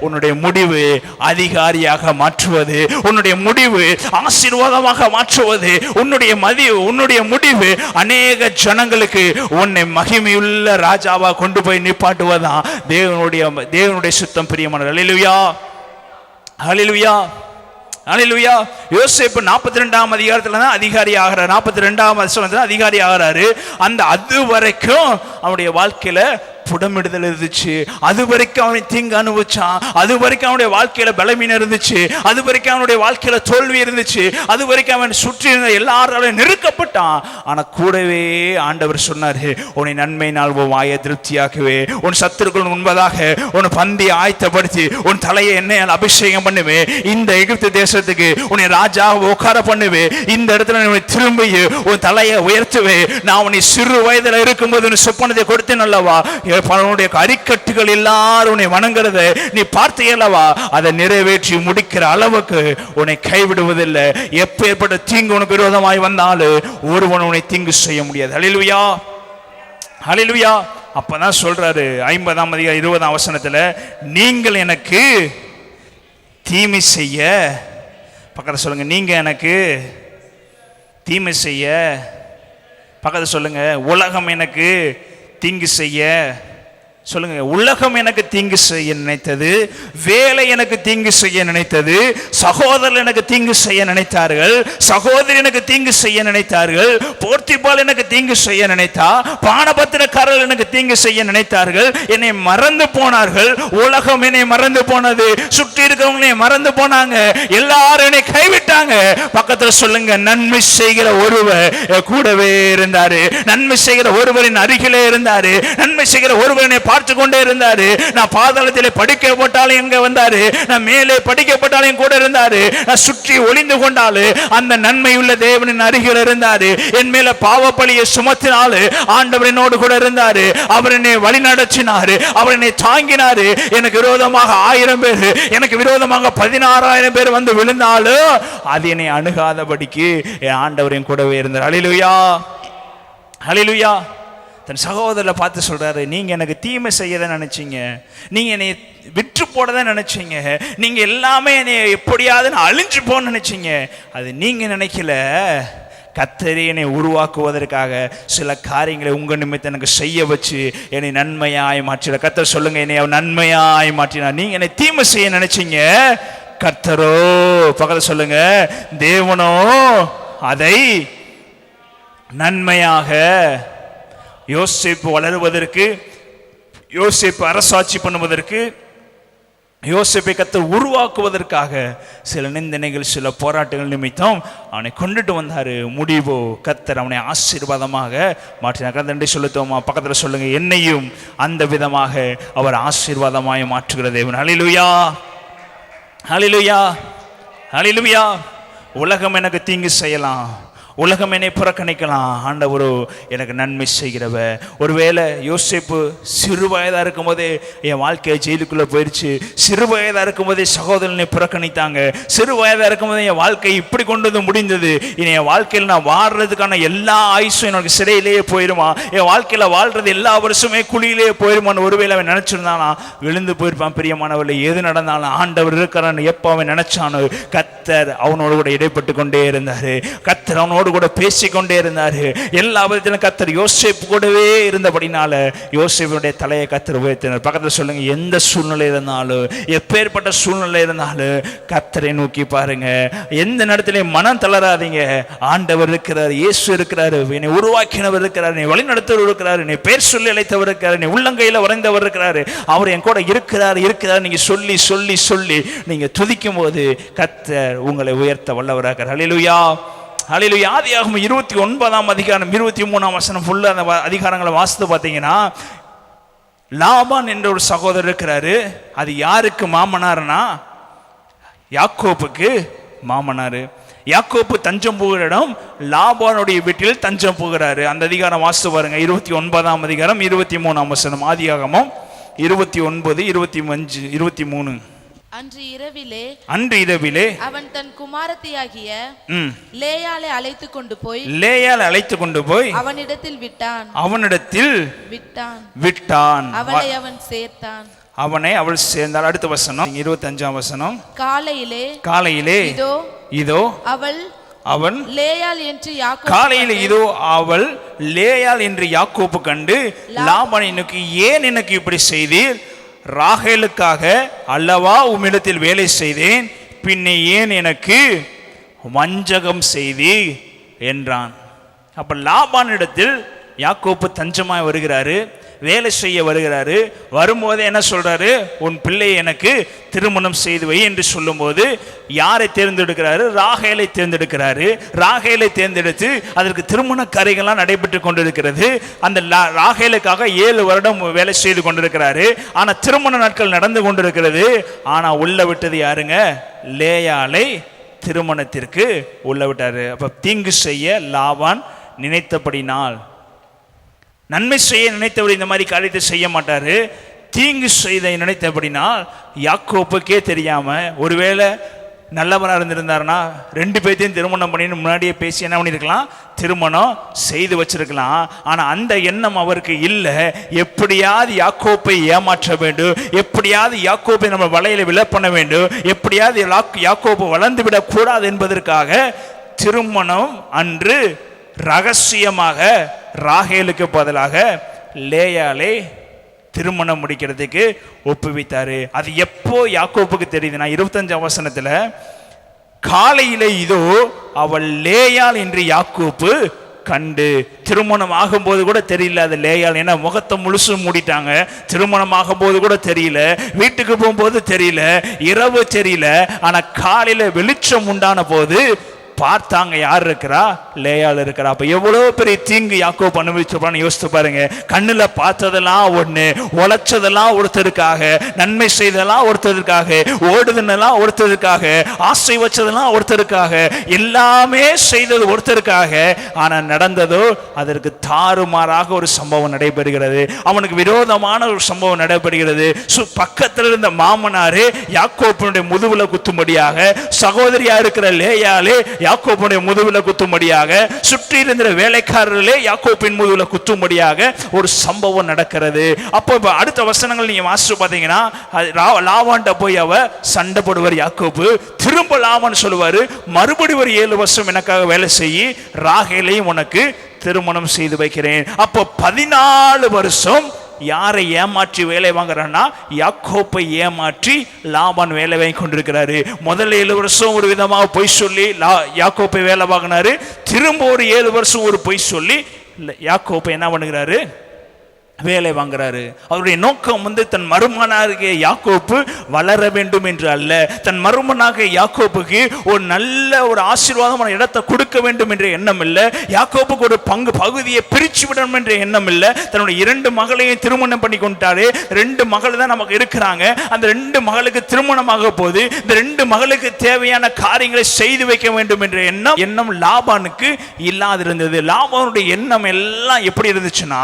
உன்னுடைய முடிவு அதிகாரியாக மாற்றுவது, உன்னுடைய முடிவு ஆசீர்வாதமாக மாற்றுவது, உன்னுடைய முடிவு அநேக ஜனங்களுக்கு உன்னை மகிமையுள்ள ராஜாவா கொண்டு போய் நிப்பாட்டுவதான் தேவனுடைய சுத்தம். பிரியமானவர்களே, ஹல்லேலூயா, ஹல்லேலூயா, ஹல்லேலூயா. யோசேப்பு 42ஆம் அதிகாரத்துல தான் அதிகாரி ஆகிறார், 42ஆம் வசனத்துல அதிகாரி ஆகிறாரு. அது வரைக்கும் அவனுடைய வாழ்க்கையில புடமிடுதல் இருந்துச்சு, அது வரைக்கும் அவனை தீங்கு அனுபவிச்சான், அது வரைக்கும் அவனுடைய வாழ்க்கையில பலவீனம் இருந்துச்சு, அது வரைக்கும் அவனுடைய வாழ்க்கையில தோல்வி இருந்துச்சு, அது வரைக்கும் அவன் சுற்றி இருந்த எல்லாராலும் நெருக்கப்பட்டான். ஆனா கூடவே ஆண்டவர் சொன்னாரு, உன்னை நன்மையினால் உன் வாயை திருப்தியாக்குவே, உன் சத்துருக்கள் முன்பதாக உன் பந்தி ஆயத்தப்படுத்தி உன் தலையை எண்ணெயால் அபிஷேகம் பண்ணுவே, இந்த எகிப்து தேசத்துக்கு உன்னை ராஜாவை உட்கார பண்ணுவே, இந்த இடத்துல உன்னை திரும்பி உன் தலையை உயர்த்துவே, நான் உன்னை சிறு வயதுல இருக்கும்போது உன் சொப்பனத்தை கொடுத்தேன் அல்லவா, பலனுடைய அரிக்கட்டுகள் எல்லாரும் உன்னை வணங்குறத நீ பார்த்தீங்களவா, அதை நிறைவேற்றி முடிக்கிற அளவுக்கு உன்னை கைவிடுவதில்லை. எப்பேற்பட்ட தீங்கு உனக்கு விரோதமாய் வந்தாலும் ஒருவன் உன்னை தீங்கு செய்ய முடியாது. ஹல்லேலூயா, ஹல்லேலூயா. அப்பதான் சொல்றாரு 50ஆம் அதிகாரம் 20ஆம் வசனத்துல, நீங்கள் எனக்கு தீமை செய்ய, பக்கத்துல சொல்லுங்க, நீங்க எனக்கு தீமை செய்ய, பக்கத்துல சொல்லுங்க, உலகம் எனக்கு தீங்கு செய்ய, சொல்லுங்க, உலகம் எனக்கு தீங்கு செய்ய நினைத்தது, வேலை எனக்கு தீங்கு செய்ய நினைத்தது, சகோதரர் எனக்கு தீங்கு செய்ய நினைத்தார்கள், சகோதரி எனக்கு தீங்கு செய்ய நினைத்தார்கள், போர்த்திபால் எனக்கு தீங்கு செய்ய நினைத்தா, பானபத்திரக்காரர்கள் எனக்கு தீங்கு செய்ய நினைத்தார்கள், என்னை மறந்து போனார்கள், உலகம் என்னை மறந்து போனது, சுற்றி இருக்கவங்க மறந்து போனாங்க, எல்லாரும் என்னை கைவிட்டாங்க. பக்கத்துல சொல்லுங்க, நன்மை செய்கிற ஒருவர் கூடவே இருந்தாரு, நன்மை செய்கிற ஒருவரின் அருகிலே இருந்தாரு, நன்மை செய்கிற ஒருவரை பார்த்து கொண்டே இருந்தாரு. நான் பாதாளத்திலே படிக்கப்பட்டாலும் எங்க வந்தாரு, நான் மேலே படிக்கப்பட்டாலும் கூட இருந்தாரு, நான் சுற்றி ஒளிந்து கொண்டாலும் அந்த நன்மையுள்ள தேவனின் அருகில் இருந்தாரு. என் மேல பாவப்பழியை சுமத்தினாலும் ஆண்டவர் என்னோடு கூட இருந்தாரு, அவர் என்னை வழி நடத்தினாரு, அவர் என்னை தாங்கினாரு. எனக்கு விரோதமாக 1000 பேர், எனக்கு விரோதமாக 16,000 பேர் வந்து விழுந்தாலும் அது என்னை அணுகாதபடிக்கு என் ஆண்டவர் என் கூடவே இருந்தார். ஹல்லேலூயா, ஹல்லேலூயா. தன் சகோதரரை பார்த்து சொல்றாரு, நீங்க எனக்கு தீமை செய்யதான் நினைச்சீங்க, நீங்க என்னை விற்று போடதான் நினைச்சீங்க, நீங்க எல்லாமே என்னை எப்படியாவது அழிஞ்சு போன நினைச்சீங்க, அது நீங்க நினைக்கல, கர்த்தரே என்னை உருவாக்குவதற்காக சில காரியங்களை உங்க நிமித்தம் எனக்கு செய்ய வச்சு என்னை நன்மையாய் மாற்றினார். கர்த்தர் சொல்லுங்க, என்னை நன்மையாய் மாற்றினார். நீங்க என்னை தீமை செய்ய நினைச்சீங்க, கர்த்தரோ, பக்கத்துல சொல்லுங்க, தேவனோ அதை நன்மையாக, யோசேப்பு வளருவதற்கு, யோசேப்பு அரசாட்சி பண்ணுவதற்கு, யோசேப்பை கர்த்தர் உருவாக்குவதற்காக சில நிந்தனைகள், சில போராட்டங்கள் நிமித்தம் அவனை கொண்டுட்டு வந்தாரு. முடிவோ கர்த்தர் அவனை ஆசீர்வாதமாக மாற்றினார். கர்த்தரை சொல்லுத்தோமா, பக்கத்துல சொல்லுங்க, என்னையும் அந்த விதமாக அவர் ஆசீர்வாதமாய் மாற்றுகிற தேவன். ஹல்லேலூயா, ஹல்லேலூயா, ஹல்லேலூயா. உலகம் எனக்கு தீங்கு செய்யலாம், உலகம் என்னை புறக்கணிக்கலாம், ஆண்டவரோ எனக்கு நன்மை செய்கிறவ. ஒருவேளை யோசேப்பு சிறு வயதாக இருக்கும் போதே என் வாழ்க்கையை ஜெயிலுக்குள்ளே போயிடுச்சு, சிறு வயதாக இருக்கும் போதே சகோதரனை புறக்கணித்தாங்க, சிறு வயதாக இருக்கும் போதே என் வாழ்க்கை இப்படி கொண்டு வந்து முடிந்தது, இனி என் வாழ்க்கையில் நான் வாழ்றதுக்கான எல்லா ஆயுசும் எனக்கு சிறையிலேயே போயிடுமா, என் வாழ்க்கையில் வாழ்றது எல்லா வருஷமே குழியிலேயே போயிடுமான்னு ஒருவேளை அவன் நினச்சிருந்தானா விழுந்து போயிருப்பான். பிரியமானவர்களே, எது நடந்தாலும் ஆண்டவர் இருக்கிறான்னு எப்போ அவன் நினைச்சானோ கர்த்தர் அவனோடு கூட இடைப்பட்டு கொண்டே இருந்தார், கர்த்தர் அவனோடு கூட பேசிக்கொண்டே இருந்தாரு. எல்லா விதத்திலும் கர்த்தர் யோசேப்பு கூடவே இருந்தபடினால யோசேப்புடைய தலையை கர்த்தர் உயர்த்தினார். பக்கத்துல சொல்லுங்க, எந்த சூழ்நிலை இருந்தாலும், எப்பேற்பட்ட சூழ்நிலை இருந்தாலும் கர்த்தரை நோக்கி பாருங்க, எந்த நேரத்திலையும் மனம் தளராதீங்க. ஆண்டவர் இருக்கிறார், இயேசு இருக்கிறாரு, என்னை உருவாக்கினவர் இருக்கிறார், என்னை வழி நடத்தவர் இருக்கிறார், என்னை பேர் சொல்லி அழைத்தவர் இருக்கிறார், என்னை உள்ளங்கையில வரைந்தவர் இருக்கிறாரு, அவர் என் கூட இருக்கிறார் இருக்கிறார் நீங்க சொல்லி சொல்லி சொல்லி நீங்க துதிக்கும் போது கர்த்தர் உங்களை உயர்த்த வல்லவராகிறார். ஹல்லேலூயா, ஹல்லேலூயா. ஆதியாகமம் 29ஆம் அதிகாரம் 23ஆம் வசனம் ஃபுல்லா அந்த அதிகாரங்களை வாசித்து பார்த்தீங்கன்னா, லாபான் என்ற ஒரு சகோதரர் இருக்கிறாரு. அது யாருக்கு மாமனார்னா யாக்கோப்புக்கு மாமனார். யாக்கோப்பு தஞ்சம் போகிற இடம் லாபானுடைய வீட்டில் தஞ்சம் போகிறாரு. அந்த அதிகாரம் வாசித்து பாருங்க, 29ஆம் அதிகாரம் 23ஆம் வசனம். ஆதியாகமம் 29, 25, 23. அன்று இரவிலே அவன் தன் குமாரத்தியாகிய லேயாளை அழைத்து கொண்டு போய் அவனிடத்தில் விட்டான். அவளை அவன் சேர்த்தான். அவள் சேர்ந்தாள். அடுத்த வசனம் 25ஆம் வசனம். காலையிலே இதோ அவன் லேயாள் என்று யாக்கோபு காலையில இதோ அவள் லேயாள் என்று யாக்கோபு கண்டு லாபானுக்கு, ஏன் எனக்கு இப்படி செய்தீர்? ராகேலுக்காக அல்லவா உம்மிடத்தில் வேலை செய்தேன், பின்னே ஏன் எனக்கு வஞ்சகம் செய்தீர் என்றான். அப்ப லாபானிடத்தில் யாக்கோப்பு தஞ்சமாய் வருகிறாரு, வேலை செய்ய வருகிறாரு. வரும்போது என்ன சொல்றாரு? உன் பிள்ளையை எனக்கு திருமணம் செய்து வை என்று சொல்லும்போது யாரை தேர்ந்தெடுக்கிறாரு? ராகேலை தேர்ந்தெடுக்கிறாரு. ராகேலை தேர்ந்தெடுத்து அதற்கு திருமண காரியங்கள்லாம் நடைபெற்று கொண்டிருக்கிறது. அந்த ராகேலுக்காக 7 வருடம் வேலை செய்து கொண்டிருக்கிறாரு. ஆனா திருமண நாட்கள் நடந்து கொண்டிருக்கிறது. ஆனா உள்ள விட்டது யாருங்க? லேயாளை திருமணத்திற்கு உள்ள விட்டாரு. அப்ப தீங்கு செய்ய லாபான் நினைத்தபடினால், நன்மை செய்ய நினைத்தபடி இந்த மாதிரி காரியத்தை செய்ய மாட்டாரு. தீங்கு செய்த நினைத்தபடினால் யாக்கோப்புக்கே தெரியாம, ஒருவேளை நல்லவராக இருந்திருந்தாருன்னா 2 பேர்த்தையும் திருமணம் பண்ணி முன்னாடியே பேசி என்ன பண்ணியிருக்கலாம்? திருமணம் செய்து வச்சிருக்கலாம். ஆனா அந்த எண்ணம் அவருக்கு இல்லை. எப்படியாவது யாக்கோப்பை ஏமாற்ற வேண்டும், எப்படியாவது யாக்கோப்பை நம்ம வலையில விழ பண்ண வேண்டும், எப்படியாவது யாக்கோப்பு வளர்ந்து விடக் கூடாது என்பதற்காக திருமணம் அன்று ரகசியமாக ராகேலுக்கு பதிலாக லேயாளை திருமணம் முடிக்கிறதுக்கு ஒப்புவித்தாரு. அது எப்போ யாக்கோப்புக்கு தெரியுதுன்னா 25ஆம் வசனத்துல, காலையில இதோ அவள் லேயாள் என்று யாக்கோப்பு கண்டு. திருமணம் ஆகும்போது கூட தெரியல அது லேயாள், ஏன்னா முகத்தை முழுசு மூடிட்டாங்க. திருமணம் ஆகும்போது கூட தெரியல, வீட்டுக்கு போகும்போது தெரியல, இரவு தெரியல. ஆனா காலையில வெளிச்சம் உண்டான போது பார்த்தாங்க, யார் இருக்கிறா? லேயாள் இருக்கிறா. அப்ப எவ்வளவு பெரிய தீங்கு யாக்கோபு அனுபவிச்சிருப்பான்னு யோசித்து பாருங்க. கண்ணுல பார்த்ததெல்லாம் ஒண்ணு, உழைச்சதெல்லாம் ஒருத்தருக்காக, நன்மை செய்ததெல்லாம் ஒருத்தருக்காக, ஓடுதுன்னெல்லாம் ஒருத்தருக்காக, ஆசை வச்சதெல்லாம் ஒருத்தருக்காக, எல்லாமே செய்தது ஒருத்தருக்காக. ஆனா நடந்ததோ அதற்கு தாறுமாறாக ஒரு சம்பவம் நடைபெறுகிறது. அவனுக்கு விரோதமான ஒரு சம்பவம் நடைபெறுகிறது. பக்கத்தில் இருந்த மாமனாரே யாக்கோபுடைய முதுகுல குத்தும்படியாக, சகோதரியா இருக்கிற லேயாளே யாக்கோபுடைய முதுகுல குத்தும்படியாக, சுற்றி இருந்த வேலைக்காரர்களே யாக்கோபின் முதுகுல குத்தும்படியாக ஒரு சம்பவம் நடக்கிறது. அப்போ அடுத்த வசனங்கள் நீங்க வாசிச்சு பார்த்தீங்கன்னா, லாபான்ட்ட போய் அவ சண்டை போடுவார் யாக்கோபு. திரும்ப லாபான் சொல்லுவாரு, மறுபடியும் ஒரு 7 வருஷம் எனக்காக வேலை செய்யி, ராகேலையும் உனக்கு திருமணம் செய்து வைக்கிறேன். அப்போ 14 வருஷம் யாரை ஏமாற்றி வேலை வாங்குறான்னா, யாக்கோப்பை ஏமாற்றி லாபான் வேலை வாங்கி கொண்டிருக்கிறாரு. முதல்ல 7 வருஷம் ஒரு விதமாக பொய் சொல்லி யாக்கோப்பை வேலை வாங்கினாரு. திரும்ப ஒரு 7 வருஷம் ஒரு பொய் சொல்லி யாக்கோப்பை என்ன பண்ணுகிறாரு? வேலை வாங்குறாரு. அவருடைய நோக்கம் தன் மருமகனாகிய யாக்கோப்பு வளர வேண்டும் என்று அல்ல, தன் மருமகனாகிய யாக்கோப்புக்கு ஒரு நல்ல ஒரு ஆசீர்வாதமான இடத்தை கொடுக்க வேண்டும் என்ற எண்ணம் இல்லை. யாக்கோப்புக்கு ஒரு பகுதியை பிரிச்சு விடணும் என்ற எண்ணம் இல்லை. தன்னுடைய 2 மகளையும் திருமணம் பண்ணி கொண்டாரு. 2 மகள் தான் நமக்கு இருக்கிறாங்க. அந்த 2 மகளுக்கு திருமணமாக போது இந்த 2 மகளுக்கு தேவையான காரியங்களை செய்து வைக்க வேண்டும் என்ற எண்ணம் லாபானுக்கு இல்லாதிருந்தது. லாபானுடைய எண்ணம் எல்லாம் எப்படி இருந்துச்சுன்னா,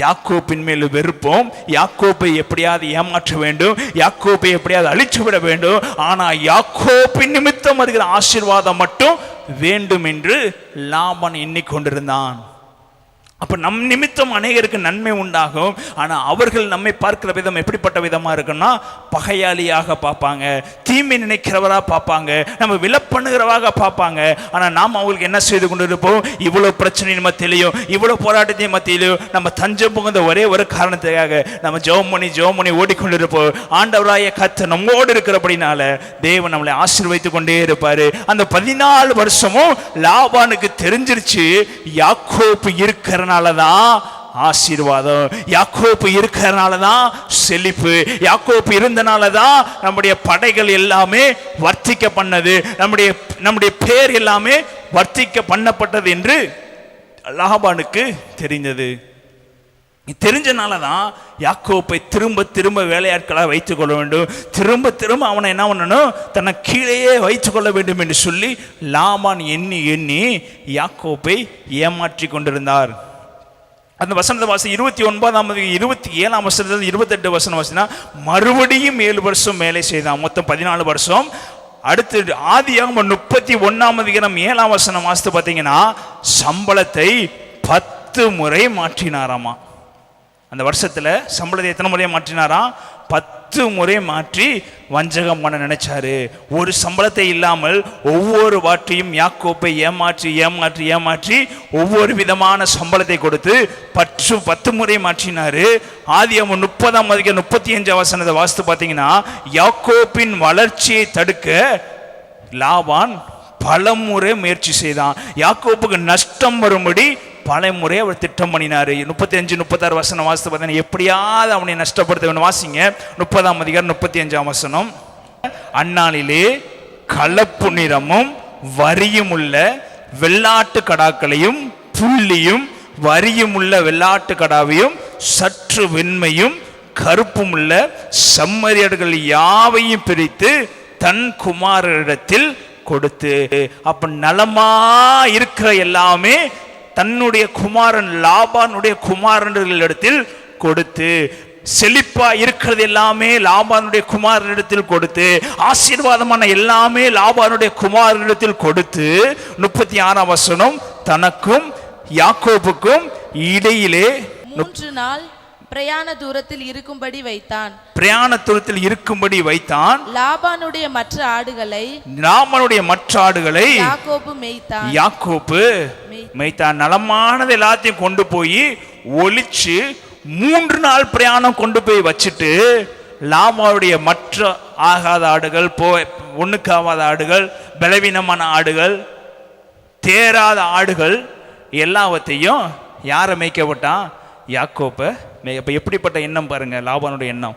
யாக்கோப்பின் மேல் வெறுப்போம், யாக்கோப்பை எப்படியாவது ஏமாற்ற வேண்டும், யாக்கோப்பை எப்படியாவது அழிச்சு விட வேண்டும். ஆனா யாக்கோப்பின் நிமித்தம் வருகிற ஆசீர்வாதம் மட்டும் வேண்டும் என்று லாபான் எண்ணிக்கொண்டிருந்தான். அப்ப நம் நிமித்தம் அநேகருக்கு நன்மை உண்டாகும். ஆனா அவர்கள் நம்மை பார்க்கிற விதம் எப்படிப்பட்ட விதமா இருக்குன்னா, பகையாளியாக பார்ப்பாங்க, தீமை நினைக்கிறவரா பார்ப்பாங்க, நம்ம விலப்பண்ணுகிறவாக பார்ப்பாங்க. ஆனா நாம் அவங்களுக்கு என்ன செய்து கொண்டு இருப்போம்? இவ்வளவு பிரச்சனையின் மத்தியிலையும் இவ்வளவு போராட்டத்தின் மத்தியிலையும் நம்ம தஞ்சம் புகுந்த ஒரே ஒரு காரணத்துக்காக நம்ம ஜெபம் பண்ணி ஓடிக்கொண்டிருப்போம். ஆண்டவராய கர்த்தர் நம்மோடு இருக்கிறபடினால தேவன் நம்மளை ஆசீர்வதித்துக் கொண்டே இருப்பாரு. அந்த 14 வருஷமும் லாபானுக்கு தெரிஞ்சிருச்சு, யாக்கோப்பு இருக்கிற தான் ஆசீர்வாதம், யாக்கோப்பு இருக்கிறனாலதான் செழிப்பு, யாக்கோப்பு இருந்தனாலதான் நம்முடைய படைகள் எல்லாமே வர்த்திக்க பண்ணது, நம்முடைய பேர் எல்லாமே வர்த்திக்க பண்ணப்பட்டது என்று லாபானுக்கு தெரிந்தது. தெரிஞ்சனால தான் யாக்கோப்பை திரும்ப திரும்ப வேலையாட்களாக வைத்துக் கொள்ள வேண்டும், திரும்ப திரும்ப அவனை என்ன பண்ணணும், தன்னை கீழேயே வைத்துக் கொள்ள வேண்டும் என்று சொல்லி லாபான் எண்ணி எண்ணி யாக்கோப்பை ஏமாற்றி கொண்டிருந்தார். அந்த வசனத்தை வாசி 29 27 வசனத்தில் 28 வசனம் வாசினா மறுபடியும் 7 வருஷம் வேலை செய்தான், மொத்தம் 14 வருஷம். அடுத்து ஆதியாகமம் 31 7 வசனம் வாசித்து பார்த்தீங்கன்னா சம்பளத்தை 10 முறை மாற்றினாராமா. அந்த வருஷத்துல சம்பளத்தை எத்தனை முறையை மாற்றினாராம்? 10 முறை மாற்றி வஞ்சகம் பண்ண நினைச்சாரு. ஒரு சம்பளத்தை இல்லாமல் ஒவ்வொரு வாட்டியும் யாக்கோப்பை ஏமாற்றி ஏமாற்றி ஏமாற்றி ஒவ்வொரு விதமான சம்பளத்தை கொடுத்து 10 முறை மாற்றினாரு. ஆதியாகமம் 30 35 வசனத்தை வாசித்து பார்த்தீங்கன்னா யாக்கோப்பின் வளர்ச்சியை தடுக்க லாபான் பல முறை முயற்சி செய்தான். யாக்கோப்புக்கு நஷ்டம் வரும்படி பல முறை அவர் திட்டம் பண்ணினாரு. 35 36 வசனம் வாசித்து பார்த்தீங்கன்னா எப்படியாவது அவனை நஷ்டப்படுத்த வேண்டும். வாசிங்க 30 35 வசனம். அந்நாளிலே கலப்பு நிறமும் வரியும் உள்ள வெள்ளாட்டு கடாக்களையும் புள்ளியும் வரியும் உள்ள வெள்ளாட்டு கடாவையும் சற்று வெண்மையும் கருப்பும் உள்ள செம்மறியாடுகள் யாவையும் பிரித்து தன் குமாரரிடத்தில் கொடுத்து, அப்ப நலமா இருக்கிற எல்லாமே தன்னுடைய குமாரன் லாபானுடைய குமாரனிடத்தில் கொடுத்து, செழிப்பா இருக்கிறது எல்லாமே லாபானுடைய குமாரனிடத்தில் கொடுத்து, ஆசீர்வாதமான எல்லாமே லாபானுடைய குமாரனிடத்தில் கொடுத்து 36 வசனம் தனக்கும் யாக்கோபுக்கும் இடையிலே 3 நாள் பிரயாண தூரத்தில் இருக்கும்படி வைத்தான். பிரயாண தூரத்தில் இருக்கும்படி வைத்தான். லாபானுடைய மற்ற ஆடுகளை யாக்கோபு மேய்த்தான். யாக்கோபு மேய்த்தான். நலமானது எல்லாத்தையும் கொண்டு போய் ஒளிச்சு 3 நாள் பிரயாணம் கொண்டு போய் வச்சுட்டு லாபாவுடைய மற்ற ஆகாத ஆடுகள், ஒண்ணுக்காவாத ஆடுகள், பலவீனமான ஆடுகள், தேராத ஆடுகள் எல்லாவற்றையும் யாரை மேய்க்கப்பட்டான்? யாக்கோப்பை. இப்ப எப்படிப்பட்ட எண்ணம் பாருங்க லாபானுடைய எண்ணம்.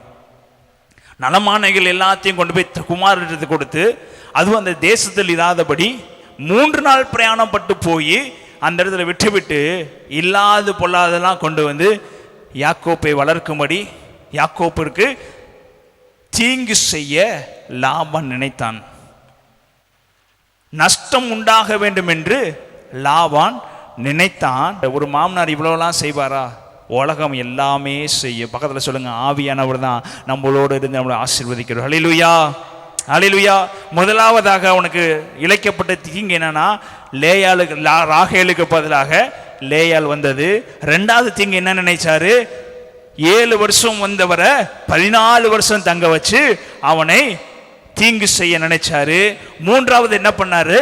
நலமானைகள் எல்லாத்தையும் கொண்டு போய் குமாரனுக்கு கொடுத்து, அதுவும் அந்த தேசத்தில் இல்லாதபடி 3 நாள் பிரயாணம் பட்டு போய் அந்த இடத்துல விட்டு இல்லாது பொல்லாதெல்லாம் கொண்டு வந்து யாக்கோப்பை வளர்க்கும்படி யாக்கோப்பிற்கு தீங்கு செய்ய லாபான் நினைத்தான். நஷ்டம் உண்டாக வேண்டும் என்று லாபான் நினைத்தான். ஒரு மாமனார் இவ்வளவுலாம் செய்வாரா? உலகம் எல்லாமே செய்யும். பக்கத்தில் சொல்லுங்க, ஆவியானவர் தான் நம்மளோடு இருந்து நம்மளை ஆசீர்வதிக்கிறார். ஹல்லேலூயா, ஹல்லேலூயா. முதலாவதாக அவனுக்கு இழைக்கப்பட்ட தீங்கு என்னன்னா ராகேலுக்கு பதிலாக லேயால் வந்தது. 2வது தீங்கு என்ன நினைச்சாரு? 7 வருஷம் வந்தவரை 14 வருஷம் தங்க வச்சு அவனை தீங்கு செய்ய நினைச்சாரு. 3வது என்ன பண்ணாரு?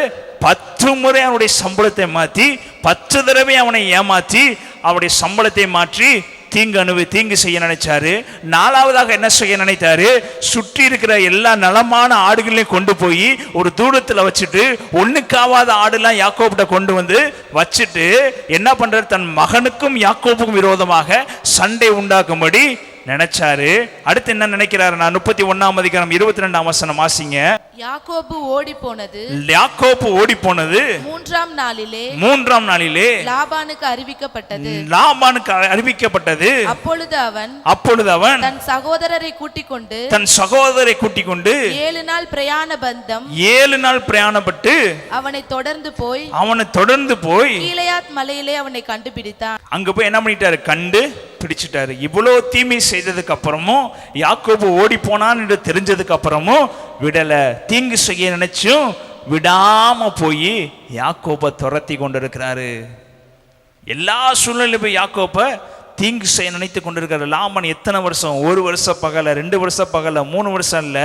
10 முறை அவனுடைய சம்பளத்தை மாற்றி 10 தடவை அவனை ஏமாற்றி அவருடைய சம்பளத்தை மாற்றி தீங்கு செய்ய நினைச்சாரு. 4வதாக என்ன செய்ய நினைத்தாரு? சுற்றி இருக்கிற எல்லா நலமான ஆடுகளையும் கொண்டு போய் ஒரு தூரத்தில் வச்சுட்டு ஒண்ணுக்காவாத ஆடுலாம் யாக்கோபிட்ட கொண்டு வந்து வச்சுட்டு என்ன பண்றாரு? தன் மகனுக்கும் யாக்கோபுக்கும் விரோதமாக சண்டை உண்டாக்கும்படி நினைச்சாரு. அடுத்து என்ன நினைக்கிறாரு? நான் 31 22 வசனம் வாசிங்க. யாக்கோபு ஓடி போனது 3ஆம் நாளிலே லாபானுக்கு அறிவிக்கப்பட்டது. அப்பொழுது அவன் தன் சகோதரரை கூட்டிக் கொண்டு 7 நாள் பிரயாணப்பட்டு அவனை தொடர்ந்து போய் கீலேயாத் மலையிலே அவனை கண்டுபிடித்தான். அங்க போய் என்ன பண்ணிட்டாரு? கண்டு பிடிச்சிட்டாரு. இவ்வளவு தீமை செய்ததுக்கு அப்புறமும் யாக்கோபு ஓடி போனான் என்று தெரிஞ்சதுக்கு அப்புறமும் விடல. தீங்கு செய்ய நினைச்சும் விடாம போய் யாக்கோபை துரத்தி கொண்டிருக்கிறாரு. எல்லா சூழ்நிலையும் போய் யாக்கோபை தீங்கு செய்ய நினைத்து கொண்டிருக்கிறார். லாபான் எத்தனை வருஷம்? 1 வருஷம் பகல, 2 வருஷம் பகல, 3 வருஷம் இல்ல.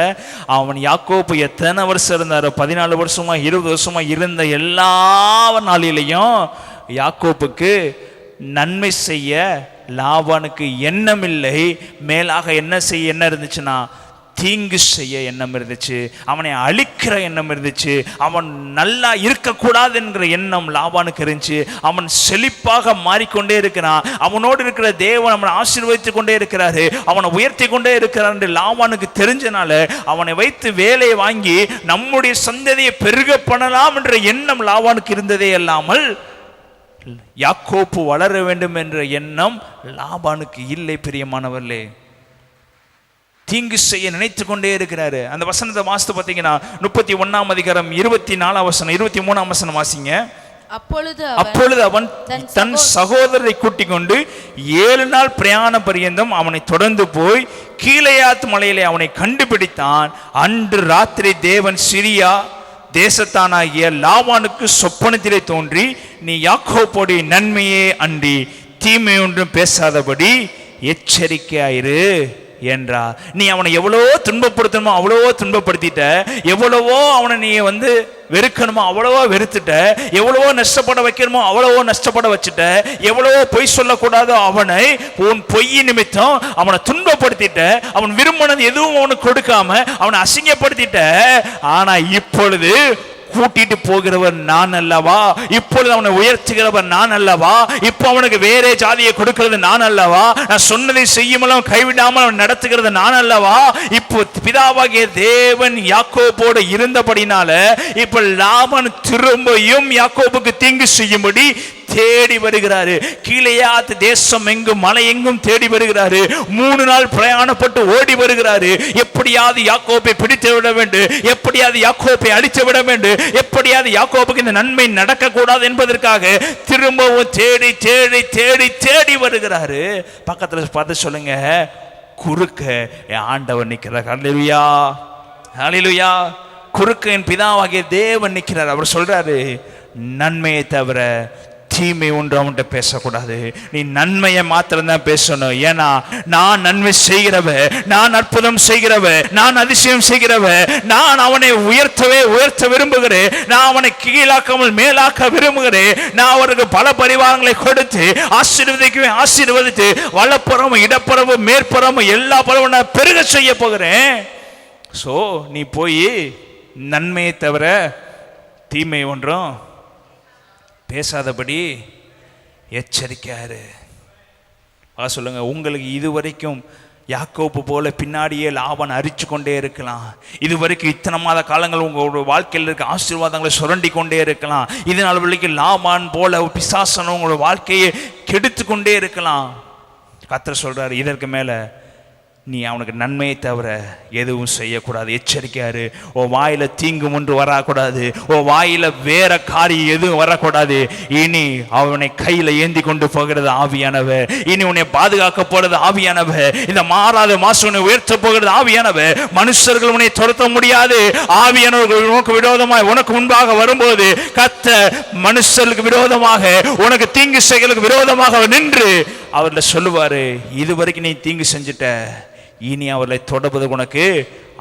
அவன் யாக்கோபு எத்தனை வருஷம் இருந்தாரு? 14 வருஷமா 20 வருஷமா இருந்த எல்லா நாளிலையும் யாக்கோபுக்கு நன்மை செய்ய லாபானுக்கு எண்ணம் இல்லை. மேலாக என்ன இருந்துச்சுன்னா தீங்கு செய்ய எண்ணம் இருந்துச்சு. அவனை அழிக்கிற எண்ணம் இருந்துச்சு. அவன் நல்லா இருக்கக்கூடாது என்கிற எண்ணம் லாபானுக்கு இருந்துச்சு. அவன் செழிப்பாக மாறிக்கொண்டே இருக்கிறான். அவனோடு இருக்கிற தேவன் அவனை ஆசீர்வதித்து கொண்டே இருக்கிறாரு, அவனை உயர்த்தி கொண்டே இருக்கிறார் என்று லாபானுக்கு தெரிஞ்சனால அவனை வைத்து வேலையை வாங்கி நம்முடைய சந்ததியை பெருக பண்ணலாம் என்ற எண்ணம் லாபானுக்கு இருந்ததே அல்லாமல் யாக்கோப்பு வளர வேண்டும் என்ற எண்ணம் லாபானுக்கு இல்லை. பிரியமானவர்களே, தீங்கு செய்ய நினைத்து கொண்டே இருக்கிறாரு. அந்த வசனத்தை வாசித்து பார்த்தீங்கன்னா 31ஆம் அதிகாரம் 24ஆம் வசனம் 23ஆம் வசனம் வாசிங்க. அப்பொழுது அவன் தன் சகோதரரை கூட்டிக் கொண்டு 7 நாள் பிரயாண பரியந்தம் அவனை தொடர்ந்து போய் கீலேயாத் மலையிலே அவனை கண்டுபிடித்தான். அன்று ராத்திரி தேவன் சிரியா தேசத்தானாகிய லாபானுக்கு சொப்பனத்திலே தோன்றி, நீ யாக்கோபோடைய நன்மையே அன்றி தீமை ஒன்றும் பேசாதபடி எச்சரிக்கையாயிரு என்றார். நீ அவனை எவ்வளவோ துன்பப்படுத்தணுமோ அவ்வளவோ துன்பப்படுத்திட்ட, எவ்வளவோ அவனை நீ வெறுக்கணுமோ அவ்வளவோ வெறுத்துட்ட, எவ்வளவோ நஷ்டப்பட வைக்கணுமோ அவ்வளவோ நஷ்டப்பட வச்சுட்ட, எவ்வளவோ பொய் சொல்லக்கூடாதோ அவனை உன் பொய் நிமித்தம் அவனை துன்பப்படுத்திட்ட, அவன் விரும்பினது எதுவும் அவனுக்கு கொடுக்காம அவனை அசிங்கப்படுத்திட்ட. ஆனா இப்பொழுது கூட்டிட்டு போகிறவர் நான் அல்லவா, இப்பொழுது அவனை உயர்த்துகிறவர் நான் அல்லவா, இப்போ அவனுக்கு வேற ஜாதியை கொடுக்கிறது நான் அல்லவா, நான் சொன்னதை செய்யுமலும் கைவிடாமல் அவன் நடத்துகிறது நான் அல்லவா. இப்போ பிதாவாகிய தேவன் யாக்கோபோடு இருந்தபடினால இப்ப லாபான் திரும்பியும் யாக்கோபுக்கு தீங்கு செய்யும்படி தேடி வருகிறாரு. கீலேயாத் தேசம் எங்கும் மலை எங்கும் தேடி வருகிறாரு. 3 நாள் பிரயாணப்பட்டு ஓடி வருகிறாரு. எப்படியாவது யாக்கோபை பிடித்து விட வேண்டும், எப்படியாவது யாக்கோபை அழித்து விட வேண்டும், எப்படியாவது யாக்கோபுக்கு இந்த நன்மை நடக்க கூடாது என்பதற்காக திரும்பவும் தேடி தேடி தேடி தேடி வருகிறாரு. பக்கத்துல பார்த்து சொல்லுங்க, குறுக்க ஆண்டவர் நிற்கிறார். ஹல்லேலூயா, ஹல்லேலூயா. குறுக்க என் பிதாவாகிய தேவன் நிற்கிறார். அவர் சொல்றாரு, நன்மையை தவிர தீமை ஒன்று அவன்கிட்ட பேசக்கூடாது, நீ நன்மையை மாத்திரம் தான் பேசணும். ஏன்னா நான் நன்மை செய்கிறவ, நான் அற்புதம் செய்கிறவ, நான் அதிசயம் செய்கிறவ, நான் அவனை உயர்த்த விரும்புகிறேன், நான் அவனை கீழாக்காமல் மேலாக்க விரும்புகிறேன், நான் அவருக்கு பல பரிவாரங்களை கொடுத்து ஆசீர்வதித்து வலப்புறமும் இடப்புறமும் மேற்புறமும் எல்லா பலவும் நான் பெருக செய்ய போகிறேன். சோ நீ போய் நன்மையை தவிர தீமை ஒன்றும் பேசாதபடி எச்சரிக்கையாரு. சொல்லுங்க, உங்களுக்கு இதுவரைக்கும் யாக்கோப்பு போல பின்னாடியே லாபான் அரிச்சு கொண்டே இருக்கலாம். இதுவரைக்கும் இத்தனை மாத காலங்கள் உங்களோட வாழ்க்கையில் இருக்க ஆசீர்வாதங்களை சுரண்டி கொண்டே இருக்கலாம். இதனால் வரைக்கும் லாபான் போல பிசாசன் உங்களோட வாழ்க்கையை கெடுத்து கொண்டே இருக்கலாம். கர்த்தர் சொல்றாரு, இதற்கு மேல நீ அவனுக்கு நன்மையை தவிர எதுவும் செய்யக்கூடாது. எச்சரிக்கையாரு. ஓ வாயில தீங்கு ஒன்று வரக்கூடாது, ஓ வாயில வேற காரியம் எதுவும் வரக்கூடாது. இனி அவனை கையில ஏந்தி கொண்டு போகிறது ஆவியானவர், இனி உன்னை பாதுகாக்க போறது ஆவியானவர், இந்த மாறாத மாசம் உன்னை உயர்த்த போகிறது ஆவியானவர். மனுஷர்கள் உன்னை துரத்த முடியாது. ஆவியானவர்கள் உனக்கு விரோதமாக உனக்கு முன்பாக வரும்போது கர்த்தர் மனுஷர்களுக்கு விரோதமாக உனக்கு தீங்கு செய்களுக்கு விரோதமாக நின்று அவர்ல சொல்லுவாரு, இதுவரைக்கும் நீ தீங்கு செஞ்சுட்ட, இனி அவர்களை தொடர்பது உனக்கு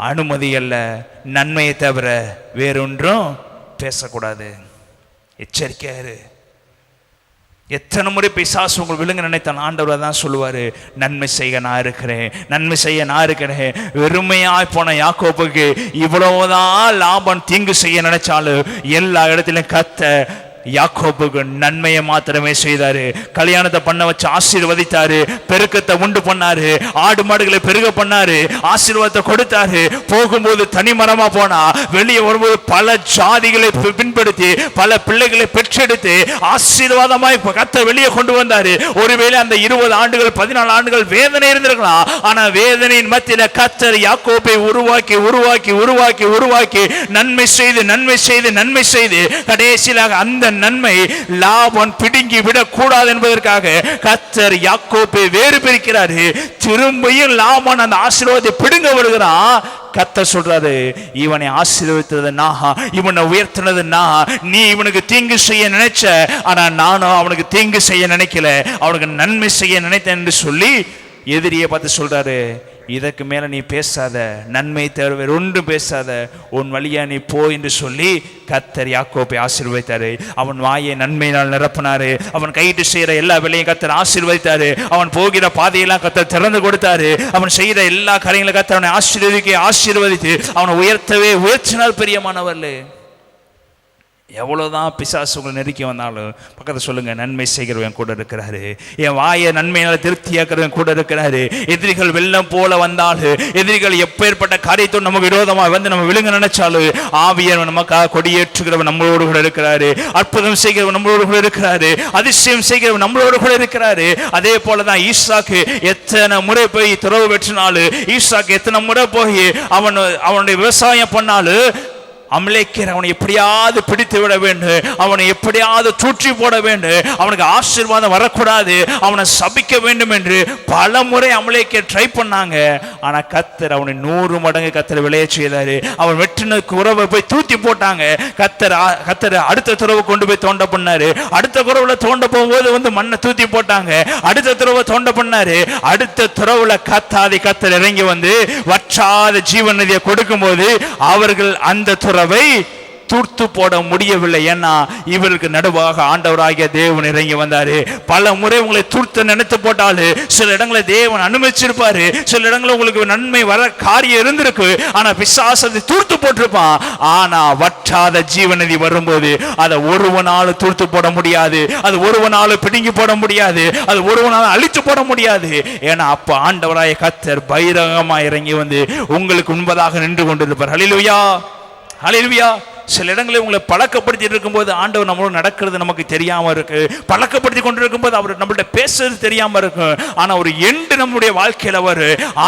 அனுமதி அல்ல, நன்மையை தவிர வேறொன்றும் பேசக்கூடாது. எச்சரிக்கையாரு. எத்தனை முறை பிசாசு உங்கள் விழுங்க நினைத்தான், ஆண்டவர் தான் சொல்லுவாரு, நன்மை செய்ய நான் இருக்கிறேன், நன்மை செய்ய நான் இருக்கிறேன். வெறுமையாய் போன யாக்கோபுக்கு இவ்வளவுதான் லாபான் தீங்கு செய்ய நினைச்சாலும் எல்லா இடத்திலும் கர்த்தர் யாக்கோபுக்கு நன்மையை மாத்திரமே செய்தாரு. கல்யாணத்தை பண்ண வச்சு ஆசீர்வதித்தாரு, பெருக்கத்தை உண்டு பண்ணாரு, ஆடு மாடுகளை பெருக பண்ணாரு, ஆசீர்வாதத்தை கொடுத்தாரு. போகும்போது தனிமரமா போனா, வெளியே வரும்போது பல ஜாதிகளை பின்படுத்தி பல பிள்ளைகளை பெற்றெடுத்து ஆசீர்வாதமாய் கர்த்தர் வெளியே கொண்டு வந்தாரு. ஒருவேளை அந்த 20 ஆண்டுகள் 14 ஆண்டுகள் வேதனை இருந்திருக்கலாம். ஆனா வேதனையின் மத்தியில கர்த்தர் யாக்கோபை உருவாக்கி உருவாக்கி உருவாக்கி உருவாக்கி நன்மை செய்து நன்மை செய்து நன்மை செய்து கடைசியாக அந்த நன்மை லாபான் பிடுங்கி விடக் கூடாது என்பதற்காக கர்த்தர் யாக்கோபை வேறு பிரிக்கிறாரு. திரும்பியும் லாபான் அந்த ஆசீர்வாதத்தை பிடுங்க வருகிறான். கர்த்தர் சொல்றாரு, இவனை ஆசீர்வதித்தது நான், இவனை உயர்த்தினது நான். நீ இவனுக்கு தீங்கு செய்ய நினைச்ச, ஆனா நானும் அவனுக்கு தீங்கு செய்ய நினைக்கல, அவனுக்கு நன்மை செய்ய நினைத்தேன் என்று சொல்லி எதிரியை பார்த்து சொல்றாரு, இதற்கு மேல நீ பேசாத, நன்மை தவிர ஒன்றும் பேசாத, உன் வழியா நீ போ என்று சொல்லி கர்த்தர் யாக்கோபை ஆசீர்வதித்தாரு. அவன் வாயை நன்மையினால் நிரப்பினாரு. அவன் கையிட்டு செய்யற எல்லா வேலையும் கர்த்தர் ஆசீர்வதித்தாரு. அவன் போகிற பாதையெல்லாம் கர்த்தர் திறந்து கொடுத்தாரு. அவன் செய்யற எல்லா காரியங்களும் கர்த்தர் அவனை ஆசீர்வதித்து அவனை உயர்த்தினார். பிரியமானவர்களே, எவ்வளோதான் பிசாசு உங்களை நெருக்கி வந்தாலும் பக்கத்தில் சொல்லுங்க, நன்மை செய்கிறவன் கூட இருக்கிறாரு. என் வாயை நன்மையால் திருப்தியாக்குறவன் கூட இருக்கிறாரு. எதிரிகள் வெள்ளம் போல வந்தாலும், எதிரிகள் எப்பேற்பட்ட காரியத்தோடு நமக்கு விரோதமாக வந்து நம்ம விழுங்க நினைச்சாலும், ஆவியன் நமக்காக கொடியேற்றுகிறவன் நம்மளோடு கூட இருக்கிறாரு. அற்புதம் செய்கிறவன் நம்மளோடு கூட இருக்கிறாரு. அதிசயம் செய்கிறவன் நம்மளோடு கூட இருக்கிறாரு. அதே போலதான் ஈசாக்கு எத்தனை முறை போய் துறவு பெற்றினாலும், ஈசாக்கு எத்தனை முறை போய் அவனுடைய விவசாயம் பண்ணாலும், அமலேக்கியர் அவனை எப்படியாவது பிடித்து விட வேண்டும், அவனை எப்படியாவது தூற்றி போட வேண்டும், அவனுக்கு ஆசீர்வாதம் வரக்கூடாது, அவனை சபிக்க வேண்டும் என்று பல முறை அமலேக்கியர் ட்ரை பண்ணாங்க. ஆனா கர்த்தர் அவனை 100 மடங்கு கர்த்தர் விளைய செய்தாரு. அவன் வெற்றின குறவை போய் தூத்தி போட்டாங்க. கர்த்தர் அடுத்த துறவை கொண்டு போய் தோண்ட பண்ணாரு. அடுத்த குறவுல தோண்ட போகும்போது மண்ணை தூத்தி போட்டாங்க. அடுத்த துறவை தோண்ட பண்ணாரு. அடுத்த துறவுல கர்த்தர் இறங்கி வந்து வற்றாத ஜீவன் நதியை கொடுக்கும் போது அவர்கள் அந்த துறவை தூர்த்து போட முடியவில்லை. ஏன்னா இவருக்கு நடுவாக ஆண்டவராகிய தேவன் இறங்கி வந்தாரு. பல முறை உங்களை தூர்த்து நினைத்து போட்டாலு, சில இடங்களை தேவன் அனுமதிச்சிருப்பாரு. சில இடங்களில் உங்களுக்கு நன்மை வர காரியம் இருந்திருக்கு. ஆனா பிசாசத்தை தூர்த்து போட்டிருப்பான். ஆனா வற்றாத ஜீவநதி வரும்போது அதை ஒருவனாலும் தூர்த்து போட முடியாது. அது ஒருவனாலும் பிடுங்கி போட முடியாது. அது ஒருவனாலும் அழித்து போட முடியாது. ஏன்னா அப்ப ஆண்டவராகிய கர்த்தர் பகிரங்கமா இறங்கி வந்து உங்களுக்கு முன்பதாக நின்று கொண்டிருப்பார். ஹல்லேலூயா, ஹல்லேலூயா. சில இடங்களில் உங்களை பழக்கப்படுத்தி இருக்கும்போது ஆண்டவர் நம்மளோட நடக்கிறது நமக்கு தெரியாம இருக்கு. பழக்கப்படுத்தி கொண்டிருக்கும் போது அவர் நம்மள்ட்ட பேசுறது தெரியாம இருக்கு. ஆனா ஒரு எண்டு நம்முடைய வாழ்க்கையில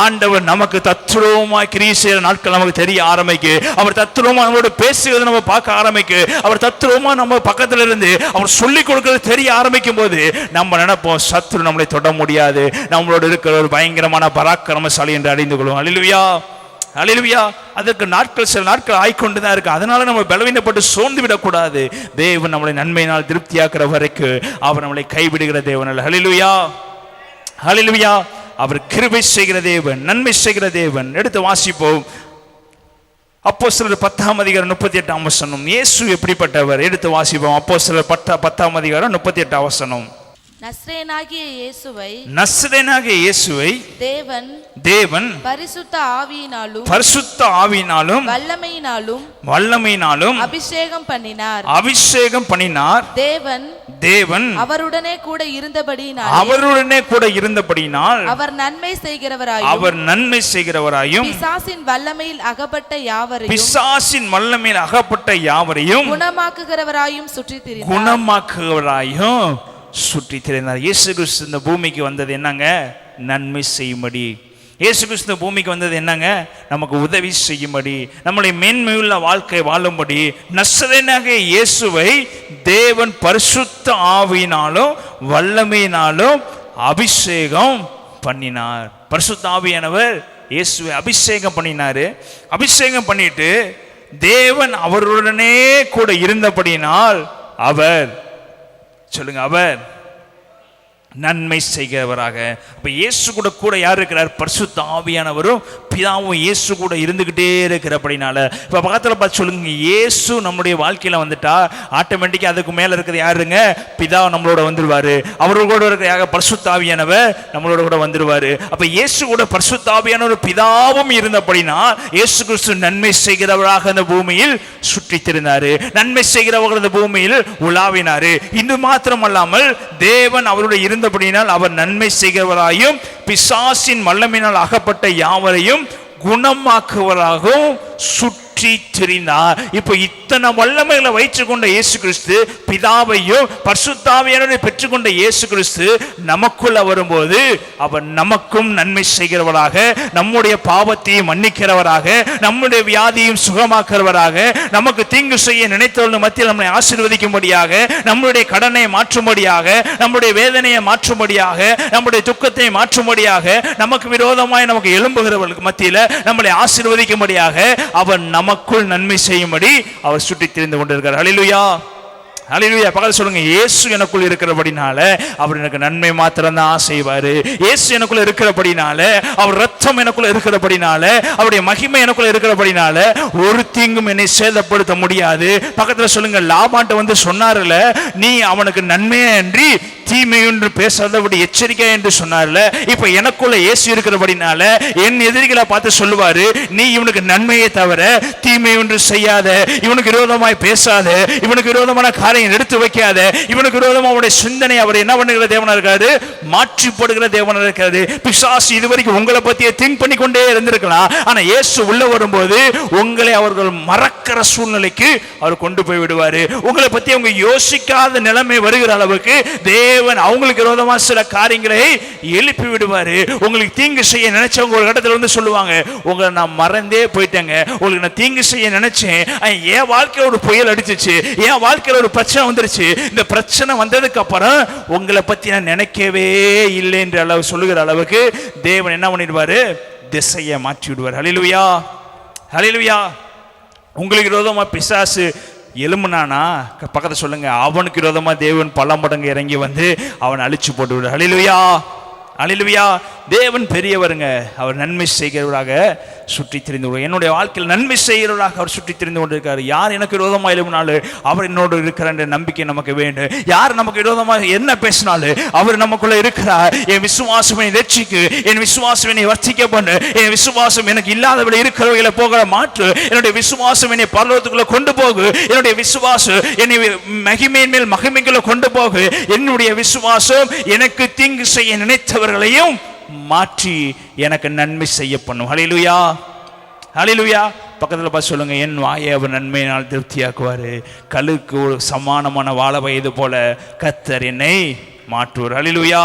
ஆண்டவர் நமக்கு தத்ரூபமா கிரியை செய்யற நாட்கள் நமக்கு தெரிய ஆரம்பிக்கு. அவர் தத்ரூபமா நம்மளோட பேசுகிறது நம்ம பார்க்க ஆரம்பிக்கு. அவர் தத்ரூபமா நம்ம பக்கத்துல இருந்து அவர் சொல்லிக் கொடுக்கிறது தெரிய ஆரம்பிக்கும் போது நம்ம நினைப்போம், சத்ரு நம்மளை தொட முடியாது, நம்மளோட இருக்கிற ஒரு பயங்கரமான பராக்கிரமசாலி என்று அறிந்து கொள்வோம். அல்லேலூயா, அல்லேலூயா. அதற்கு சில நாட்கள் ஆய்கொண்டுதான் இருக்கு. அதனால நம்ம பலவீனப்பட்டு சோர்ந்து விடக்கூடாது. தேவன் நம்மளை நன்மையினால் திருப்தியாக்குற வரைக்கும் அவர் நம்மளை கைவிடுகிற தேவன் அல்ல. ஹல்லேலூயா, ஹல்லேலூயா. அவர் கிருபை செய்கிற தேவன், நன்மை செய்கிற தேவன். எடுத்து வாசிப்போம். அப்போஸ்தலர் 10ஆம் அதிகாரம் 38ஆம் வசனம். இயேசு எப்படிப்பட்டவர்? எடுத்து வாசிப்போம். அப்போஸ்தலர் 10ஆம் அதிகாரம் 38ஆம் வசனம். நஸ்ரேனாகிய இயேசுவை தேவன் பரிசுத்த ஆவியினாலும் வல்லமையினாலும் அபிஷேகம் பண்ணினார். தேவன் அவருடனே கூட இருந்தபடியினால் அவர் நன்மை செய்கிறவராயும் பிசாசின் வல்லமையில் அகப்பட்ட யாவரையும் குணமாக்குகிறவராயும் சுற்றி திரிந்தார். இயேசு கிறிஸ்து இந்த பூமிக்கு வந்தது என்னங்க? நன்மை செய்யும்படி. இயேசு கிறிஸ்து பூமிக்கு வந்தது என்னங்க? நமக்கு உதவி செய்யும்படி, நம்மளை மேன்மையுள்ள வாழ்க்கை வாழும்படி. நசரேயனாகிய இயேசுவை தேவன் பரிசுத்த ஆவியினாலும் வல்லமையினாலும் அபிஷேகம் பண்ணினார். பரிசுத்த ஆவியானவர் இயேசுவை அபிஷேகம் பண்ணினாரு. அபிஷேகம் பண்ணிட்டு தேவன் அவருடனே கூட இருந்தபடியினால் அவர் நன்மை செய்கிறவராக. அப்ப இயேசு கூட யார் இருக்கிறார்? பரிசுத்த ஆவியானவரும் பிதாவும் இயேசு கூட இருந்துகிட்டே இருக்கிறபடினால இப்ப பக்கத்துல பார்த்து சொல்லுங்க, இயேசு நம்முடைய வாழ்க்கையில வந்துட்டா ஆட்டோமேட்டிக்கா அதுக்கு மேல இருக்கிறது யாருங்க? பிதா நம்மளோட வந்துருவாரு. அவரோட இருக்கிற பரிசுத்த ஆவியானவர் நம்மளோட கூட வந்துருவாரு. அப்ப இயேசு கூட பரிசுத்த ஆவியானவர் பிதாவும் இருந்தபடினா இயேசு கிறிஸ்து நன்மை செய்கிறவராக இந்த பூமியில் சுற்றித் திரிந்தாரு. நன்மை செய்கிறவர்கள் இந்த பூமியில் உலாவினாரு. இது மாத்திரமல்லாமல் தேவன் அவருடைய இருந்தபடியினால் அவர் நன்மை செய்கிறவராயும் பிசாசின் வல்லமையினால் அகப்பட்ட யாவரையும் குணமாக்குவராகவும் சுற்றி திரிந்தார். இப்போ இத்தனை வல்லமைகளை வைத்துக் கொண்ட இயேசு கிறிஸ்து, பிதாவையும் பரிசுத்த ஆவியானவரையும் பெற்றுக்கொண்ட இயேசு கிறிஸ்து நமக்குள்ள வரும்போது அவர் நமக்கும் நன்மை செய்கிறவராக, நம்முடைய பாவத்தையும் மன்னிக்கிறவராக, நம்முடைய வியாதியையும் சுகமாக்குறவராக, நமக்கு தீங்கு செய்ய நினைத்தவர்கள் மத்தியில் நம்மை ஆசீர்வதிக்கும்படியாக, நம்முடைய கடனை மாற்றும்படியாக, நம்முடைய வேதனையை மாற்றும்படியாக, நம்முடைய துக்கத்தை மாற்றும்படியாக, நமக்கு விரோதமாய் நமக்கு எழும்புகிறவர்களுக்கு மத்தியில் நம்மளை ஆசீர்வதிக்கும்படியாக அவர் நமக்குள் நன்மை செய்யும்படி அவர் சுற்றி திரிந்து கொண்டிருக்கிறார். ஹல்லேலூயா, ஹல்லேலூயா. பக்கத்துல சொல்லுங்க, இயேசு எனக்குள் இருக்கிறபடினால அவர் எனக்கு நன்மை மாத்திரம் தான் செய்வாரு. இயேசு எனக்குள்ள இருக்கிறபடினால, அவர் ரத்தம் எனக்குள்ள இருக்கிறபடினால, அவருடைய மகிமை எனக்குள்ள இருக்கிறபடினால ஒரு தீங்கும் என்னை சேதப்படுத்த முடியாது. பக்கத்துல சொல்லுங்க, லாபான்ட்ட வந்து சொன்னார்ல, நீ அவனுக்கு நன்மையே அன்றி தீமை என்று பேசாதபடி எச்சரிக்கை என்று சொன்னார்ல, இப்ப எனக்குள்ள இயேசு இருக்கிறபடினால என் எதிரிகளை பார்த்து சொல்லுவாரு, நீ இவனுக்கு நன்மையை தவிர தீமை ஒன்று செய்யாத, இவனுக்கு விரோதமாய் பேசாத, இவனுக்கு விரோதமான காரியம் எடுத்து வைக்காத, இவனுக்கு விரோதமா அவருடைய சிந்தனை அவர் என்ன பண்ணுகிற தேவனா இருக்காரு, மாற்றி போடுகிற தேவனா இருக்காரு. பிசாசு இதுவரைக்கும் உங்களை பத்தியே திங்க் பண்ணி கொண்டே இருந்திருக்கலாம், ஆனா இயேசு உள்ள வரும்போது உங்களை அவர்கள் மறக்கிற சூழ்நிலைக்கு அவர் கொண்டு போய் விடுவாரு. உங்களை பத்தி அவங்க யோசிக்காத நிலைமை வருகிற அளவுக்கு தேவன் அவங்களுக்கு விரோதமா சில காரியங்களை எழுப்பி விடுவாரு. உங்களுக்கு தீங்கு செய்ய நினைச்சவங்க ஒரு இடத்துல வந்து சொல்லுவாங்க, உங்களை நான் மறந்தே போயிட்டேங்க, உங்களுக்கு நான் தீங்கு செய்ய நினைச்சேன், என் வாழ்க்கையில ஒரு புயல் அடிச்சிச்சு, என் வாழ்க்கையில ஒரு பிரச்சனை வந்துருச்சு, இந்த பிரச்சனை வந்ததுக்கு அப்புறம் உங்களை பத்தி நான் நினைக்கவே இல்லை என்ற அளவு சொல்லுகிற அளவுக்கு தேவன் என்ன பண்ணிடுவாரு, திசையை மாற்றி விடுவார். ஹல்லேலூயா, ஹல்லேலூயா. உங்களுக்கு விரோதமா பிசாசு எழும்புனானா பக்கத்தை சொல்லுங்க, அவனுக்கு விரோதமா தேவன் பல மடங்கு இறங்கி வந்து அவன் அழிச்சு போட்டு விடு. ஹல்லேலூயா, ஹல்லேலூயா. தேவன் பெரியவருங்க, அவர் நன்மை செய்கிறவராக சுற்றி திரிந்து கொண்டு, என்னுடைய வாழ்க்கையில் நன்மை செய்கிறவராக அவர் சுற்றி திரிந்து கொண்டிருக்காரு. யார் எனக்கு விரோதமாக எழுப்பினாலும் அவர் என்னோடு இருக்கிற நம்பிக்கை நமக்கு வேண்டும். யார் நமக்கு விரோதமாக என்ன பேசினாலும் அவர் நமக்குள்ள இருக்கிறார். என் விசுவாசம் என்னை ரட்சிக்கு, என் விசுவாசம் என்னை வர்த்திக்க பண்ணு, என் விசுவாசம் எனக்கு இல்லாதவரை இருக்கிறவர்களை போக மாற்று, என்னுடைய விசுவாசம் என்னை பரலோகத்துக்குள்ள கொண்டு போகு, என்னுடைய விசுவாசம் என்னை மகிமையின் மேல் மகிமைக்குள்ள கொண்டு போகு, என்னுடைய விசுவாசம் எனக்கு தீங்கு செய்ய நினைத்தவர்களையும் மாற்றி எனக்கு நன்மை செய்ய பண்ணும். ஹல்லேலூயா, ஹல்லேலூயா. பக்கத்தில் பார்த்து சொல்லுங்க, என் வாயை அவர் நன்மையினால் திருப்தியாக்குவாரு, கழுக்கு ஒரு சமானமான வாழ வயது போல கர்த்தர் என்னை மாற்றுவார். ஹல்லேலூயா.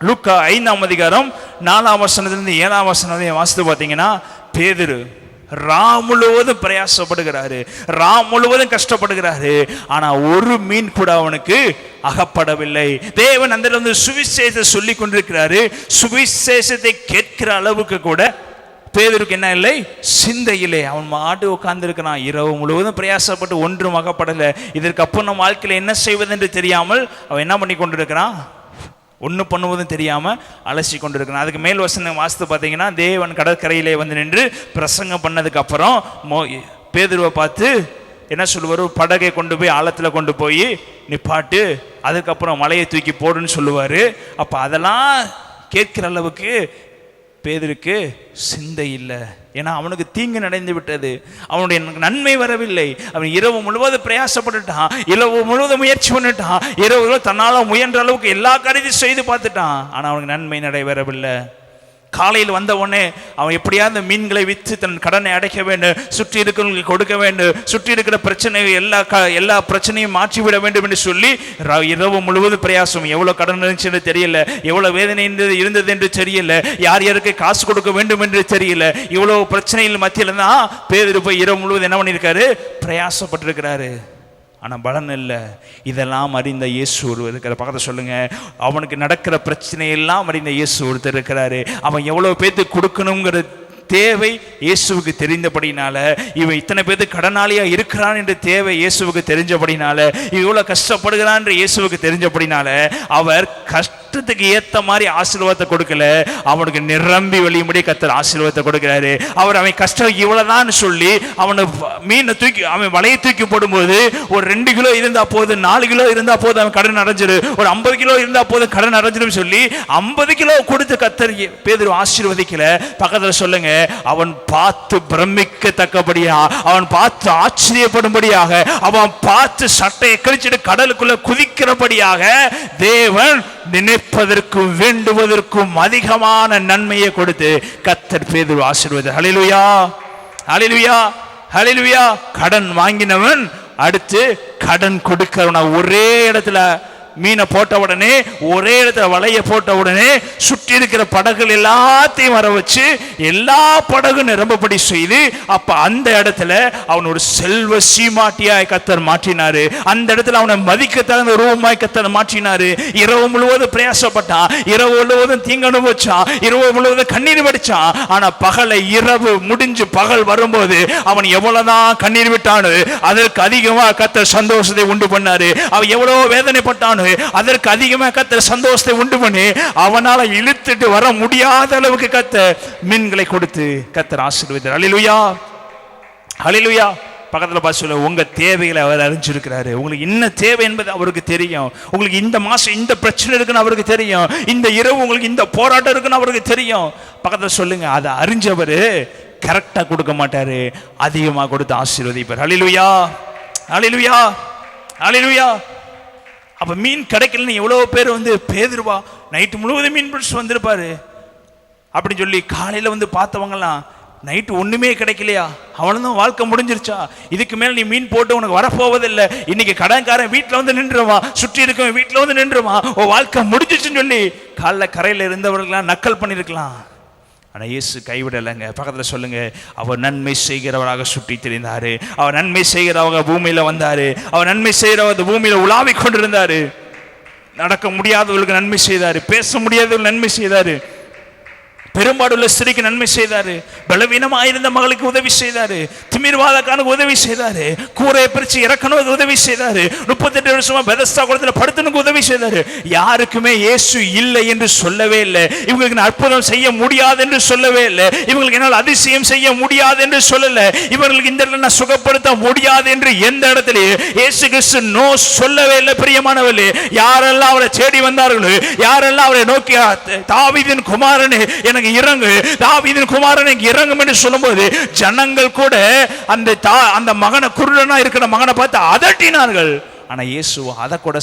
லூக்கா 5ஆம் அதிகாரம் 4ஆம் வசனத்திலிருந்து 7ஆம் வசனம் வாசித்து பார்த்தீங்கன்னா, பேதுரு ராம் முழுவதும் பிரயாசப்படுகிறாரு, ராம் முழுவதும் கஷ்டப்படுகிறாரு, ஆனா ஒரு மீன் கூட அவனுக்கு அகப்படவில்லை. தேவன் அந்த சுவிசேஷத்தை சொல்லி கொண்டிருக்கிறாரு, சுவிசேஷத்தை கேட்கிற அளவுக்கு கூட பேதுருக்கு என்ன இல்லை, சிந்தையிலே. அவன் மாட்டு உட்கார்ந்து இருக்கிறான், இரவு முழுவதும் பிரயாசப்பட்டு ஒன்றும் அகப்படலை. இதற்கு அப்புறம் நம்ம வாழ்க்கையில் என்ன செய்வது என்று தெரியாமல் அவன் என்ன பண்ணி கொண்டிருக்கிறான், ஒன்று பண்ணுவதும் தெரியாமல் அலசி கொண்டு இருக்கணும். அதுக்கு மேல் வசனம் வாசித்து பார்த்தீங்கன்னா, தேவன் கடற்கரையிலே வந்து நின்று பிரசங்கம் பண்ணதுக்கு அப்புறம் பேதுருவை பார்த்து என்ன சொல்லுவார், படகை கொண்டு போய் ஆழத்தில் கொண்டு போய் நிப்பாட்டு, அதுக்கப்புறம் மலையை தூக்கி போடுன்னு சொல்லுவார். அப்போ அதெல்லாம் கேட்கிற அளவுக்கு பேதுருக்கு சிந்தை இல்லை. ஏன்னா அவனுக்கு தீங்கு நடந்து விட்டது, அவனுடைய நன்மை வரவில்லை. அவன் இரவு முழுவதும் பிரயாசப்பட்டுட்டான், இரவு முழுவதும் முயற்சி பண்ணிட்டான், இரவு தன்னால் முயன்ற அளவுக்கு எல்லா காரியத்தையும் செய்து பார்த்துட்டான், ஆனால் அவனுக்கு நன்மை நடைபெறவில்லை. காலையில் வந்த உடனே அவன் எப்படியாவது மீன்களை விற்று தன் கடனை அடைக்க வேண்டும், சுற்றி இருக்கிறவங்களுக்கு கொடுக்க வேண்டும், சுற்றி இருக்கிற பிரச்சனை எல்லா பிரச்சனையும் மாற்றிவிட வேண்டும் என்று சொல்லி இரவு முழுவதும் பிரயாசம். எவ்வளோ கடன் இருந்துச்சு தெரியல, எவ்வளோ வேதனை இருந்தது என்று தெரியல, யார் யாருக்கு காசு கொடுக்க வேண்டும் என்று தெரியல, இவ்வளோ பிரச்சனைகள் மத்தியில் தான் பேதுரு போய் இரவு முழுவதும் என்ன பண்ணியிருக்காரு, பிரயாசப்பட்டிருக்கிறாரு. ஆனால் பலன் இல்லை. இதெல்லாம் அறிந்த இயேசு ஒருவர் இருக்கிற. பக்கத்தை சொல்லுங்க, அவனுக்கு நடக்கிற பிரச்சனையெல்லாம் அறிந்த இயேசு ஒருத்தர் இருக்கிறாரு. அவன் எவ்வளோ பேத்துக்கு கொடுக்கணுங்கிற தேவை இயேசுவுக்கு தெரிந்தபடினால, இவன் இத்தனை பேருக்கு கடனாளியா இருக்கிறான் என்று தேவை இயேசுவுக்கு தெரிஞ்சபடினால, இவ்வளோ கஷ்டப்படுகிறான் என்று இயேசுவுக்கு தெரிஞ்சபடினால, அவர் கஷ்டத்துக்கு ஏற்ற மாதிரி ஆசீர்வாதத்தை கொடுக்கல, அவனுக்கு நிரம்பி வழியும்படி கர்த்தர் ஆசீர்வாதத்தை கொடுக்கிறாரு. அவர் அவன் கஷ்டம் இவ்வளவுதான் சொல்லி அவனை மீனை தூக்கி அவன் வலையை தூக்கி போடும்போது ஒரு 2 கிலோ இருந்தா போது, 4 கிலோ இருந்தா போது அவன் கடன் அடைஞ்சிரு, ஒரு 50 கிலோ இருந்தா போது கடன் அடைஞ்சிரும் சொல்லி 50 கிலோ கொடுத்து கர்த்தர் பேதுரு ஆசீர்வதிக்கல. பக்கத்தில் சொல்லுங்க, அவன் பார்த்து பிரமிக்கத்தக்கபடியா, அவன் பார்த்து ஆச்சரியப்படும்படியாக, அவன் பார்த்து சட்டையை கிழிச்சிட்டு கடலுக்குள்ள குதிக்கிறபடியாக தேவன் நினைப்பதற்கும் வேண்டுவதற்கும் அதிகமான நன்மையை கொடுத்து கர்த்தர் பேதுரு ஆசீர்வதித்தார். ஹல்லேலூயா, ஹல்லேலூயா, ஹல்லேலூயா. கடன் வாங்கினவன் அடுத்து கடன் கொடுக்கிறவன ஒரே இடத்துல மீனை போட்ட உடனே, ஒரே இடத்துல வலையை போட்ட உடனே சுற்றி இருக்கிற படகுகள் எல்லாத்தையும் வர வச்சு எல்லா படகும் நிரம்பப்படி செய்து, அப்ப அந்த இடத்துல அவன் ஒரு செல்வ சீமாட்டியாய் கர்த்தர் மாற்றினாரு. அந்த இடத்துல அவனை மதிக்க தகுந்த ரூபமாய் கர்த்தர் மாற்றினாரு. இரவு முழுவதும் பிரயாசப்பட்டான், இரவு முழுவதும் தீங்கு அனுபவிச்சான், இரவு முழுவதும் கண்ணீர் வடிச்சான். ஆனா பகலை இரவு முடிஞ்சு பகல் வரும்போது அவன் எவ்வளவுதான் கண்ணீர் விட்டானு அதற்கு அதிகமா கர்த்தர் சந்தோஷத்தை உண்டு பண்ணாரு. அவன் எவ்வளவு வேதனைப்பட்டானு அதற்கு அதிகமாக கர்த்தர் சந்தோஷத்தை உண்டு பண்ணி அவனால இழுத்துட்டு வர முடியாத அளவுக்கு கர்த்தர் மீன்களை கொடுத்து கர்த்தர் ஆசீர்வதித்தார். ஹல்லேலூயா, ஹல்லேலூயா. பக்கத்துல பார்த்து சொல்ல, உங்க தேவைகளை அவர் அறிஞ்சிருக்கிறாரு. உங்களுக்கு என்ன தேவை என்பது அவருக்கு தெரியும். உங்களுக்கு இந்த மாசம் இந்த பிரச்சனை இருக்குன்னு அவருக்கு தெரியும். இந்த இரவு உங்களுக்கு இந்த போராட்டம் இருக்குன்னு அவருக்கு தெரியும். பக்கத்துல சொல்லுங்க, அதை அறிஞ்சவரு கரெக்டா கொடுக்க மாட்டாரு, அதிகமா கொடுத்து ஆசீர்வதிப்பார். ஹல்லேலூயா, ஹல்லேலூயா, ஹல்லேலூயா. அப்ப மீன் கிடைக்கலன்னு எவ்வளவு பேர் பேதுருவா நைட்டு முழுவதும் மீன் பிடிச்சு வந்திருப்பாரு அப்படின்னு சொல்லி காலையில பார்த்தவங்கலாம் நைட்டு ஒண்ணுமே கிடைக்கலையா, அவனும் வாழ்க்கை முடிஞ்சிருச்சா, இதுக்கு மேல நீ மீன் போட்டு உனக்கு வரப்போவதில்லை, இன்னைக்கு கடன்காரன் வீட்டுல நின்றுவா, சுற்றி இருக்க வீட்டுல நின்றுவா, உன் வாழ்க்கை முடிஞ்சிச்சுன்னு சொல்லி காலைல கரையில இருந்தவர்கள்லாம் நக்கல் பண்ணிருக்கலாம். ஆனா இயேசு கைவிடலைங்க. பக்கத்துல சொல்லுங்க, அவர் நன்மை செய்கிறவராக சுற்றி திரிந்தாரு. அவர் நன்மை செய்கிறவங்க பூமியில வந்தாரு. அவர் நன்மை செய்கிறவர் பூமியில உலாவி கொண்டிருந்தாரு. நடக்க முடியாதவர்களுக்கு நன்மை செய்தாரு, பேச முடியாதவர்கள் நன்மை செய்தாரு, பெரும்பாடுள்ள ஸ்திரீக்கு நன்மை செய்தாரு, பலவீனமாயிருந்த மகளுக்கு உதவி செய்தாரு, திமிர்வாதக்கானுக்கு உதவி செய்தாரு, கூரையை பிரிச்சு இறக்கணும் உதவி செய்தாரு, 38 வருஷமா பெதஸ்தா குளத்துல படுத்தனுக்கு உதவி செய்தாரு. யாருக்குமே இயேசு இல்லை என்று சொல்லவே இல்லை. இவங்களுக்கு அற்புதம் செய்ய முடியாது என்று சொல்லவே இல்லை. இவங்களுக்கு என்னால் அதிசயம் செய்ய முடியாது என்று சொல்லல. இவர்களுக்கு இந்த இடத்துல நான் சுகப்படுத்த முடியாது என்று எந்த இடத்துல இயேசு கிறிஸ்து நோ சொல்லவே இல்லை. பிரியமானவர்களே, யாரெல்லாம் அவரை தேடி வந்தார்களோ, யாரெல்லாம் அவரை நோக்கி தாவீதின் குமாரனே எனக்கு இறங்கு, தாவீதின் குமாரனே இறங்கும் என்று சொல்லும்போது ஜனங்கள் கூட அந்த மகனை, குருடனா இருக்கிற மகனை பார்த்து அதட்டினார்கள். ஆனா இயேசு அதை கூட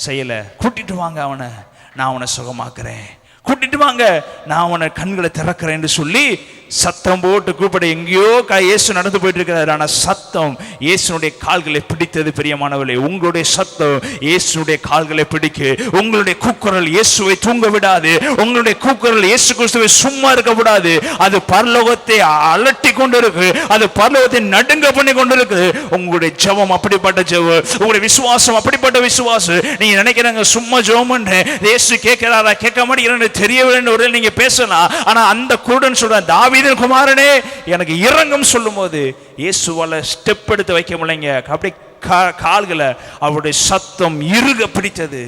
செய்யல. கூட்டிட்டு வாங்க அவனை, நான் அவனை சுகமாக்குறேன், கூட்டிட்டு வாங்க, நான் அவனை கண்களை திறக்கிறேன் என்று சொல்லி சத்தம் போட்டு கூப்பிட எங்கேயோ இயேசு நடந்து போயிட்டு இருக்கிறார். ஆனா சத்தம் இயேசுனுடைய கால்களை பிடித்தது. பிரியமானவர்களே, உங்களுடைய சத்தம் இயேசுனுடைய கால்களை பிடிக்க. உங்களுடைய கூக்குரல் இயேசுவை தூங்க விடாது. உங்களுடைய கூக்குரல் இயேசு கிறிஸ்துவை சும்மா இருக்க விடாது. அது பரலோகத்தை அலட்டி கொண்டு இருக்கு, அது பரலோகத்தை நடுங்க பண்ணி கொண்டு இருக்கு. உங்களுடைய ஜெபம் அப்படிப்பட்ட ஜெபம், உங்களுடைய விசுவாசம் அப்படிப்பட்ட விசுவாசம். நீங்க நினைக்கிறாங்க சும்மா ஜெபம் இயேசு கேட்கிறாரா கேட்க மாட்டேங்கிறான்னு தெரியவில்லை நீங்க பேசலாம். ஆனா அந்த குருடன் சொல்ற, தாவீதின் குமாரனே எனக்கு இறங்கும் சொல்லும் போது இயேசுவால ஸ்டெப் எடுத்து வைக்க முடியலைங்க. அப்படியே கால்களை அவருடைய சத்தம் இறுக பிடித்தது.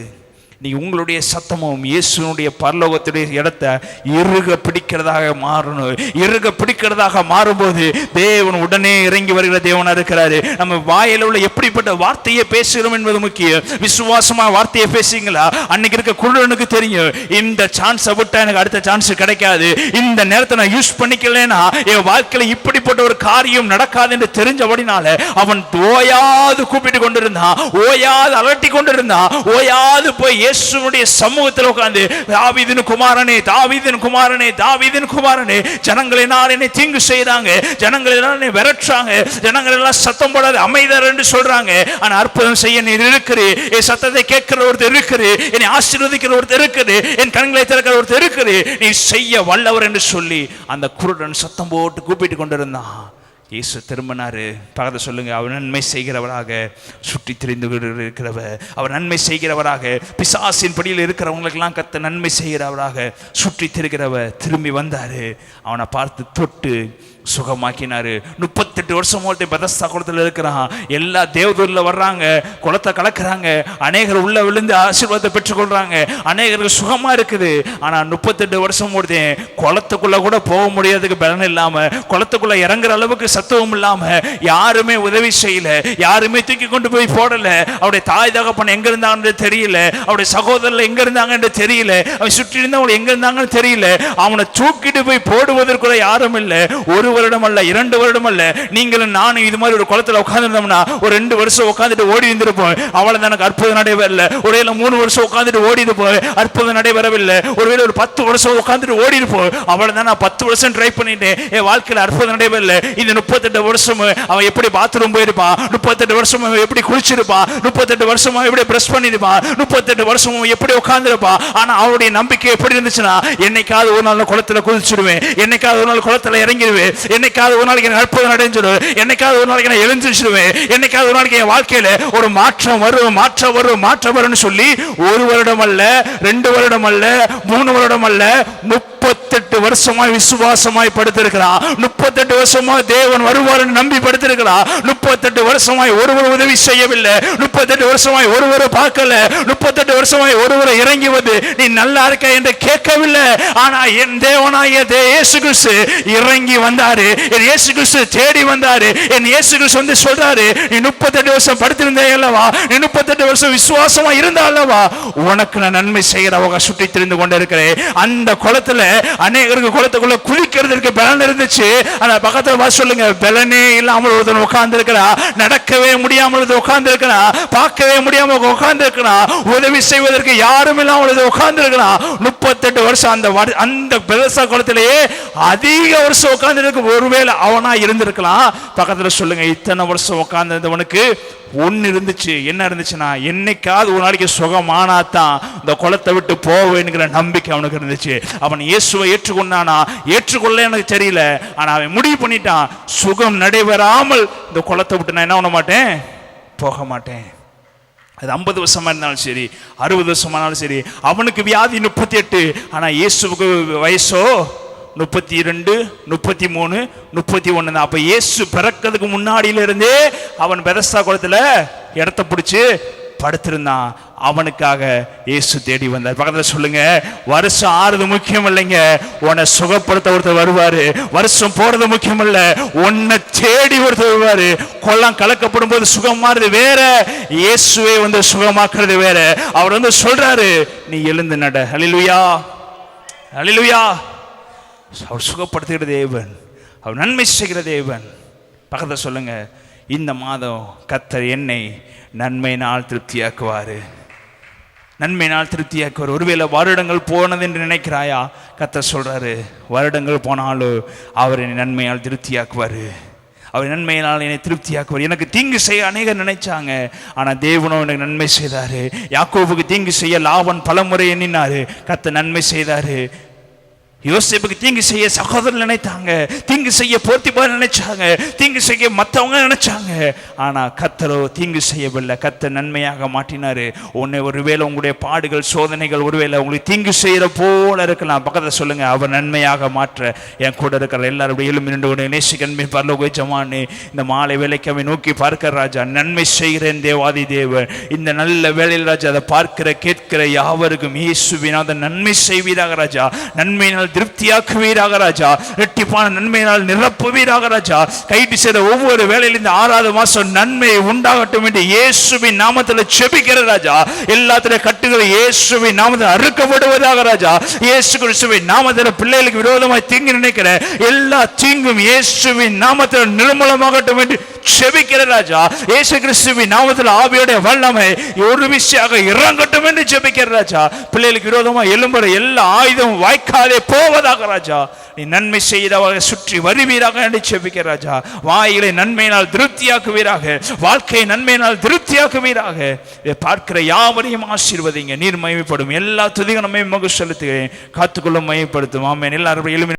நீ உங்களுடைய சத்தமும் இயேசுனுடைய பரலோகத்துடைய இடத்தை இறுக பிடிக்கிறதாக மாறணும். இறுக பிடிக்கிறதாக மாறும்போது தேவன் உடனே இறங்கி வருகிற தேவனா இருக்கிறாரு. நம்ம வாயில உள்ள எப்படிப்பட்ட வார்த்தையை பேசுகிறோம் என்பது முக்கியம். விசுவாசமா வார்த்தையை பேசுங்களா? அன்னைக்கு இருக்க குருடனுக்கு தெரியும், இந்த சான்ஸை விட்டா எனக்கு அடுத்த சான்ஸ் கிடைக்காது, இந்த நேரத்தை நான் யூஸ் பண்ணிக்கலன்னா என் வாழ்க்கையில இப்படிப்பட்ட ஒரு காரியம் நடக்காது என்று தெரிஞ்சபடினால அவன் ஓயாது கூப்பிட்டு கொண்டிருந்தான், ஓயாது அலட்டி கொண்டிருந்தான், ஓயாது போய் இயேசுவுடைய சமூகத்தில் உட்கார்ந்து, தாவீதின் குமாரனே, தாவீதின் குமாரனே, தாவீதின் குமாரனே, ஜனங்களினால் என்னை தீங்கு செய்றாங்க, ஜனங்களினால் என்னை விரட்டுறாங்க, ஜனங்கள் எல்லாம் சத்தம் போடாது அமைதர் என்று சொல்றாங்க, ஆனா அற்புதம் செய்ய நீ இருக்கிறே, என் சத்தத்தை கேட்கிற ஒருத்தர் இருக்கிறே, என்னை ஆசீர்வதிக்கிற ஒருத்தர் இருக்கிறே, என் கண்களை திறக்கிற ஒருத்தர் இருக்கிறே, நீ செய்ய வல்லவர் என்று சொல்லி அந்த குருடன் சத்தம் போட்டு கூப்பிட்டு கொண்டிருந்தான். இயேசு திரும்பினாரு. பக்கத்துல சொல்லுங்க, அவர் நன்மை செய்கிறவராக சுற்றி திரிந்து இருக்கிறவர், அவர் நன்மை செய்கிறவராக பிசாசின் படியில் இருக்கிறவங்களுக்கெல்லாம் கத்த நன்மை செய்கிறவராக சுற்றி திரிகிறவர் திரும்பி வந்தாரு. அவனை பார்த்து தொட்டு சுகமாக்கினாரு. 38 வருஷம் பெதஸ்தா குளத்தில் இருக்கிறான். எல்லா தேவதூர்ல வர்றாங்க, குளத்தை கலக்குறாங்க, அநேகர் உள்ள விழுந்து ஆசீர்வாதத்தை பெற்றுக்கொள்றாங்க, அநேகருக்கு சுகமா இருக்குது. ஆனா 38 வருஷம் குளத்துக்குள்ள கூட போக முடியாததுக்கு பலன் இல்லாம, குளத்துக்குள்ள இறங்குற அளவுக்கு சத்துவம் இல்லாம, யாருமே உதவி செய்யல, யாருமே தூக்கி கொண்டு போய் போடல. அவருடைய தாய் தகப்பன் எங்க இருந்தாங்கன்னு தெரியல, அவருடைய சகோதரர்கள் எங்க இருந்தாங்கன்னு தெரியல, அவன் சுற்றி இருந்தவங்க எங்க இருந்தாங்கன்னு தெரியல. அவனை தூக்கிட்டு போய் போடுவதற்குள்ள யாரும் இல்லை. ஒரு வருடம் அல்ல, 2 வருடம் அல்ல, நீங்களும் நானும் இது மாதிரி ஒரு குளத்துல உட்கார்ந்துருந்தோம்னா ஒரு 2 வருஷம் உட்காந்துட்டு ஓடி இருந்திருப்போம். அவ்வளவுதான், எனக்கு அற்புதம் நடைபெறல. ஒருவேளை 3 வருஷம் உட்காந்துட்டு ஓடி இருப்போம், அற்புதம் நடைபெறவில்லை. ஒருவேளை ஒரு 10 வருஷம் உட்காந்துட்டு ஓடி இருப்போம், அவ்வளவுதான், நான் 10 வருஷம் ட்ரை பண்ணிட்டேன், என் வாழ்க்கையில அற்புதம் நடைபெறல. இந்த 38 வருஷம் அவன் எப்படி பாத்ரூம் போயிருப்பான், 38 வருஷம் எப்படி குளிச்சிருப்பான், 38 வருஷம் எப்படி பிரஷ் பண்ணிருப்பான், 38 வருஷம் எப்படி உட்கார்ந்துருப்பான். ஆனா அவருடைய நம்பிக்கை எப்படி இருந்துச்சுன்னா, என்னைக்காவது ஒரு நாள் குளத்துல குளிச்சிடுவேன், என்னைக்காவது ஒரு நாள் குளத்துல இறங்கிடுவேன், என்னைக்காவது ஒரு நாளைக்கு அற்புதம் நடைஞ்சிடும், என்னைக்காவது ஒரு நாளைக்கு நான் எழுந்திருச்சிடுவேன், என்னைக்காவது ஒரு நாளைக்கு என் வாழ்க்கையில ஒரு மாற்றம் வரும், மாற்றம் வரும், மாற்றம் வரும்னு சொல்லி 1 வருடம் அல்ல, 2 வருடம் அல்ல, 3 வருடம் அல்ல, 30 38 வருஷமாய் விசுவாசமாய் படுத்திருக்கிறான். 38 வருஷமா தேவன் வருவார் நம்பி படுத்திருக்கிறான். 38 வருஷமாய் ஒருவர் உதவி செய்யவில்லை. 38 வருஷமாய் ஒருவரை பார்க்கல. 38 வருஷமாய் ஒருவரை இறங்கி வந்து நீ நல்லா இருக்க என்று கேட்கவில்லை. ஆனா என் தேவனாகிய இயேசு கிறிஸ்து இறங்கி வந்தாரு. என் இயேசு கிறிஸ்து தேடி வந்தாரு. என் இயேசு கிறிஸ்து வந்து சொல்றாரு, நீ 38 வருஷம் படுத்திருந்தே அல்லவா, நீ 38 வருஷம் விசுவாசமா இருந்தா அல்லவா, உனக்கு நான் நன்மை செய்கிறவங்க சுற்றி திரிந்து கொண்டு இருக்கிறேன். அந்த குளத்துல அநேகருக்கு குளத்துக்குள்ள குளிக்கிறதுக்கு பலன் இருந்துச்சு. ஆனா பக்கத்துல பார்த்து சொல்லுங்க, பலனே இல்லாமல் ஒருத்தன் உட்கார்ந்து இருக்கிறா, நடக்கவே முடியாமல் உட்கார்ந்து இருக்கிறா, பார்க்கவே முடியாம உட்கார்ந்து இருக்கிறா, உதவி செய்வதற்கு யாரும் இல்லாமல் உட்கார்ந்து இருக்கிறா. 38 வருஷம் அந்த பெருசா குளத்திலேயே அதிக வருஷம் உட்கார்ந்து இருக்கு. ஒருவேளை அவனா இருந்திருக்கலாம். பக்கத்துல சொல்லுங்க, இத்தனை வருஷம் உட்கார்ந்தவனுக்கு ஒன்னு இருந்துச்சு. என்ன இருந்துச்சுன்னா, என்னைக்காவது ஒரு நாளைக்கு சுகமானாதான் இந்த குளத்தை விட்டு போவேங்கிற நம்பிக்கை அவனுக்கு இருந்துச்சு. அவன் இயேசுவை ஏற்றுக்கொண்டானா ஏற்றுக்கொள்ள எனக்கு தெரியல. ஆனா அவன் முடிவு பண்ணிட்டான், சுகம் நடைபெறாமல் இந்த குளத்தை விட்டு நான் என்ன பண்ண மாட்டேன், போக மாட்டேன். அது 50 வருஷமா இருந்தாலும் சரி, 60 வருஷமானாலும் சரி. அவனுக்கு வியாதி 38, ஆனா இயேசுவுக்கு வயசோ 32, 33, 31. அப்ப இயேசு பிறக்கிறதுக்கு முன்னாடியில இருந்தே அவன் பெதஸ்தா குளத்துல இடத்த பிடிச்சு படுத்திருந்தான். அவனுக்காக இயேசு தேடி வந்தார். பக்கத்துல சொல்லுங்க, வருஷம் ஆறுது முக்கியம் இல்லைங்க, உன்னை சுகப்படுத்த ஒருத்தர் வருவாரு. வருஷம் போறது முக்கியம் இல்ல, உன்னை தேடி ஒருத்தர் வருவாரு. கொல்லாம் கலக்கப்படும் போது சுகமாறது வேற, இயேசுவே வந்து சுகமாக்குறது வேற. அவர் வந்து சொல்றாரு, நீ எழுந்து நட. ஹல்லேலூயா, ஹல்லேலூயா. அவர் சுகப்படுத்துகிற தேவன், அவர் நன்மை செய்கிற தேவன். பக்கத்துல சொல்லுங்க, இந்த மாதம் கர்த்தர் என்னை நன்மையினால் திருப்தியாக்குவாரு, நன்மையினால் திருப்தியாக்குவார். ஒருவேளை வருடங்கள் போனது என்று நினைக்கிறாயா, கர்த்தர் சொல்றாரு, வருடங்கள் போனாலும் அவர் என்னை நன்மையால் திருப்தியாக்குவாரு. அவர் நன்மையினால் என்னை திருப்தியாக்குவார். எனக்கு தீங்கு செய்ய அநேகர் நினைச்சாங்க, ஆனா தேவனோ எனக்கு நன்மை செய்தாரு. யாக்கோபுக்கு தீங்கு செய்ய லாபான் பலமுறை எண்ணினாரு, கர்த்தர் நன்மை செய்தாரு. யோசேப்புக்கு தீங்கு செய்ய சகோதரர் நினைத்தாங்க, தீங்கு செய்ய போத்திபார் நினைச்சாங்க, தீங்கு செய்ய மற்றவங்க நினைச்சாங்க. ஆனா கர்த்தரோ தீங்கு செய்யவில்லை, கர்த்தர் நன்மையாக மாற்றினாரு. உன்னை ஒருவேளை உங்களுடைய பாடுகள் சோதனைகள் ஒருவேளை உங்களுக்கு தீங்கு செய்யற போல இருக்கலாம். பக்கத்துல சொல்லுங்க, அவர் நன்மையாக மாற்ற என் கூட இருக்கிற எல்லாருடைய எலும்பி நின்று நேசிக்கன்மை பரலோக ஜமானே, இந்த மாலை வேலைக்கு அவன் நோக்கி பார்க்கிற ராஜா, நன்மை செய்கிறேன் தேவாதி தேவன். இந்த நல்ல வேலையில் ராஜா அதை பார்க்கிற கேட்கிற யாவருக்கும் இயேசுவினால் நன்மை செய்வீராக ராஜா, நன்மையினால் திருப்தியாக்குவீராக ராஜா, இரட்டிப்பான நன்மையினால் நிரப்புவீராக ராஜா. கைது செய்த ஒவ்வொரு வேளையிலும் இந்த 6வது மாசம் நன்மை உண்டாகட்டும் என்று இயேசுவின் நாமத்தில் செபிக்கிற ராஜா. எல்லாத்திலே கட்டுகள் இயேசுவின் நாமத்தில் அறுக்கப்படுவதாக ராஜா. இயேசு கிறிஸ்துவின் நாமத்தில் பிள்ளைகளுக்கு விரோதமாய் தீங்கு நினைக்கிற எல்லா தீங்கும் இயேசுவின் நாமத்தில் நிர்மூலமாகட்டும் என்று செபிக்கிற ராஜா. இயேசு கிறிஸ்துவின் நாமத்தில் ஆவியோட வல்லமை ஒரு விஷயாக இறங்கட்டும் என்று செபிக்கிற ராஜா. பிள்ளைகளுக்கு விரோதமாக எழும்புற எல்லா ஆயுதம் வாய்க்காலே போவதாக ராஜா. நீ நன்மை செய்தவர்கள் சுற்றி வருவீராக என்று செபிக்கிற ராஜா. வாயிலை நன்மையினால் திருப்தியாக்குவீராக, வாழ்க்கையை நன்மையினால் திருப்தியாக்குவீராக. பார்க்கிற யாவரையும் ஆசீர்வதிங்க. நீர் மகிமைப்படும் எல்லா துதிகளும் மகிமை செலுத்துகிறேன். காத்துக்கொள்ளும் மகிமைப்படுத்தும். ஆமென். எல்லாரும் எழுமி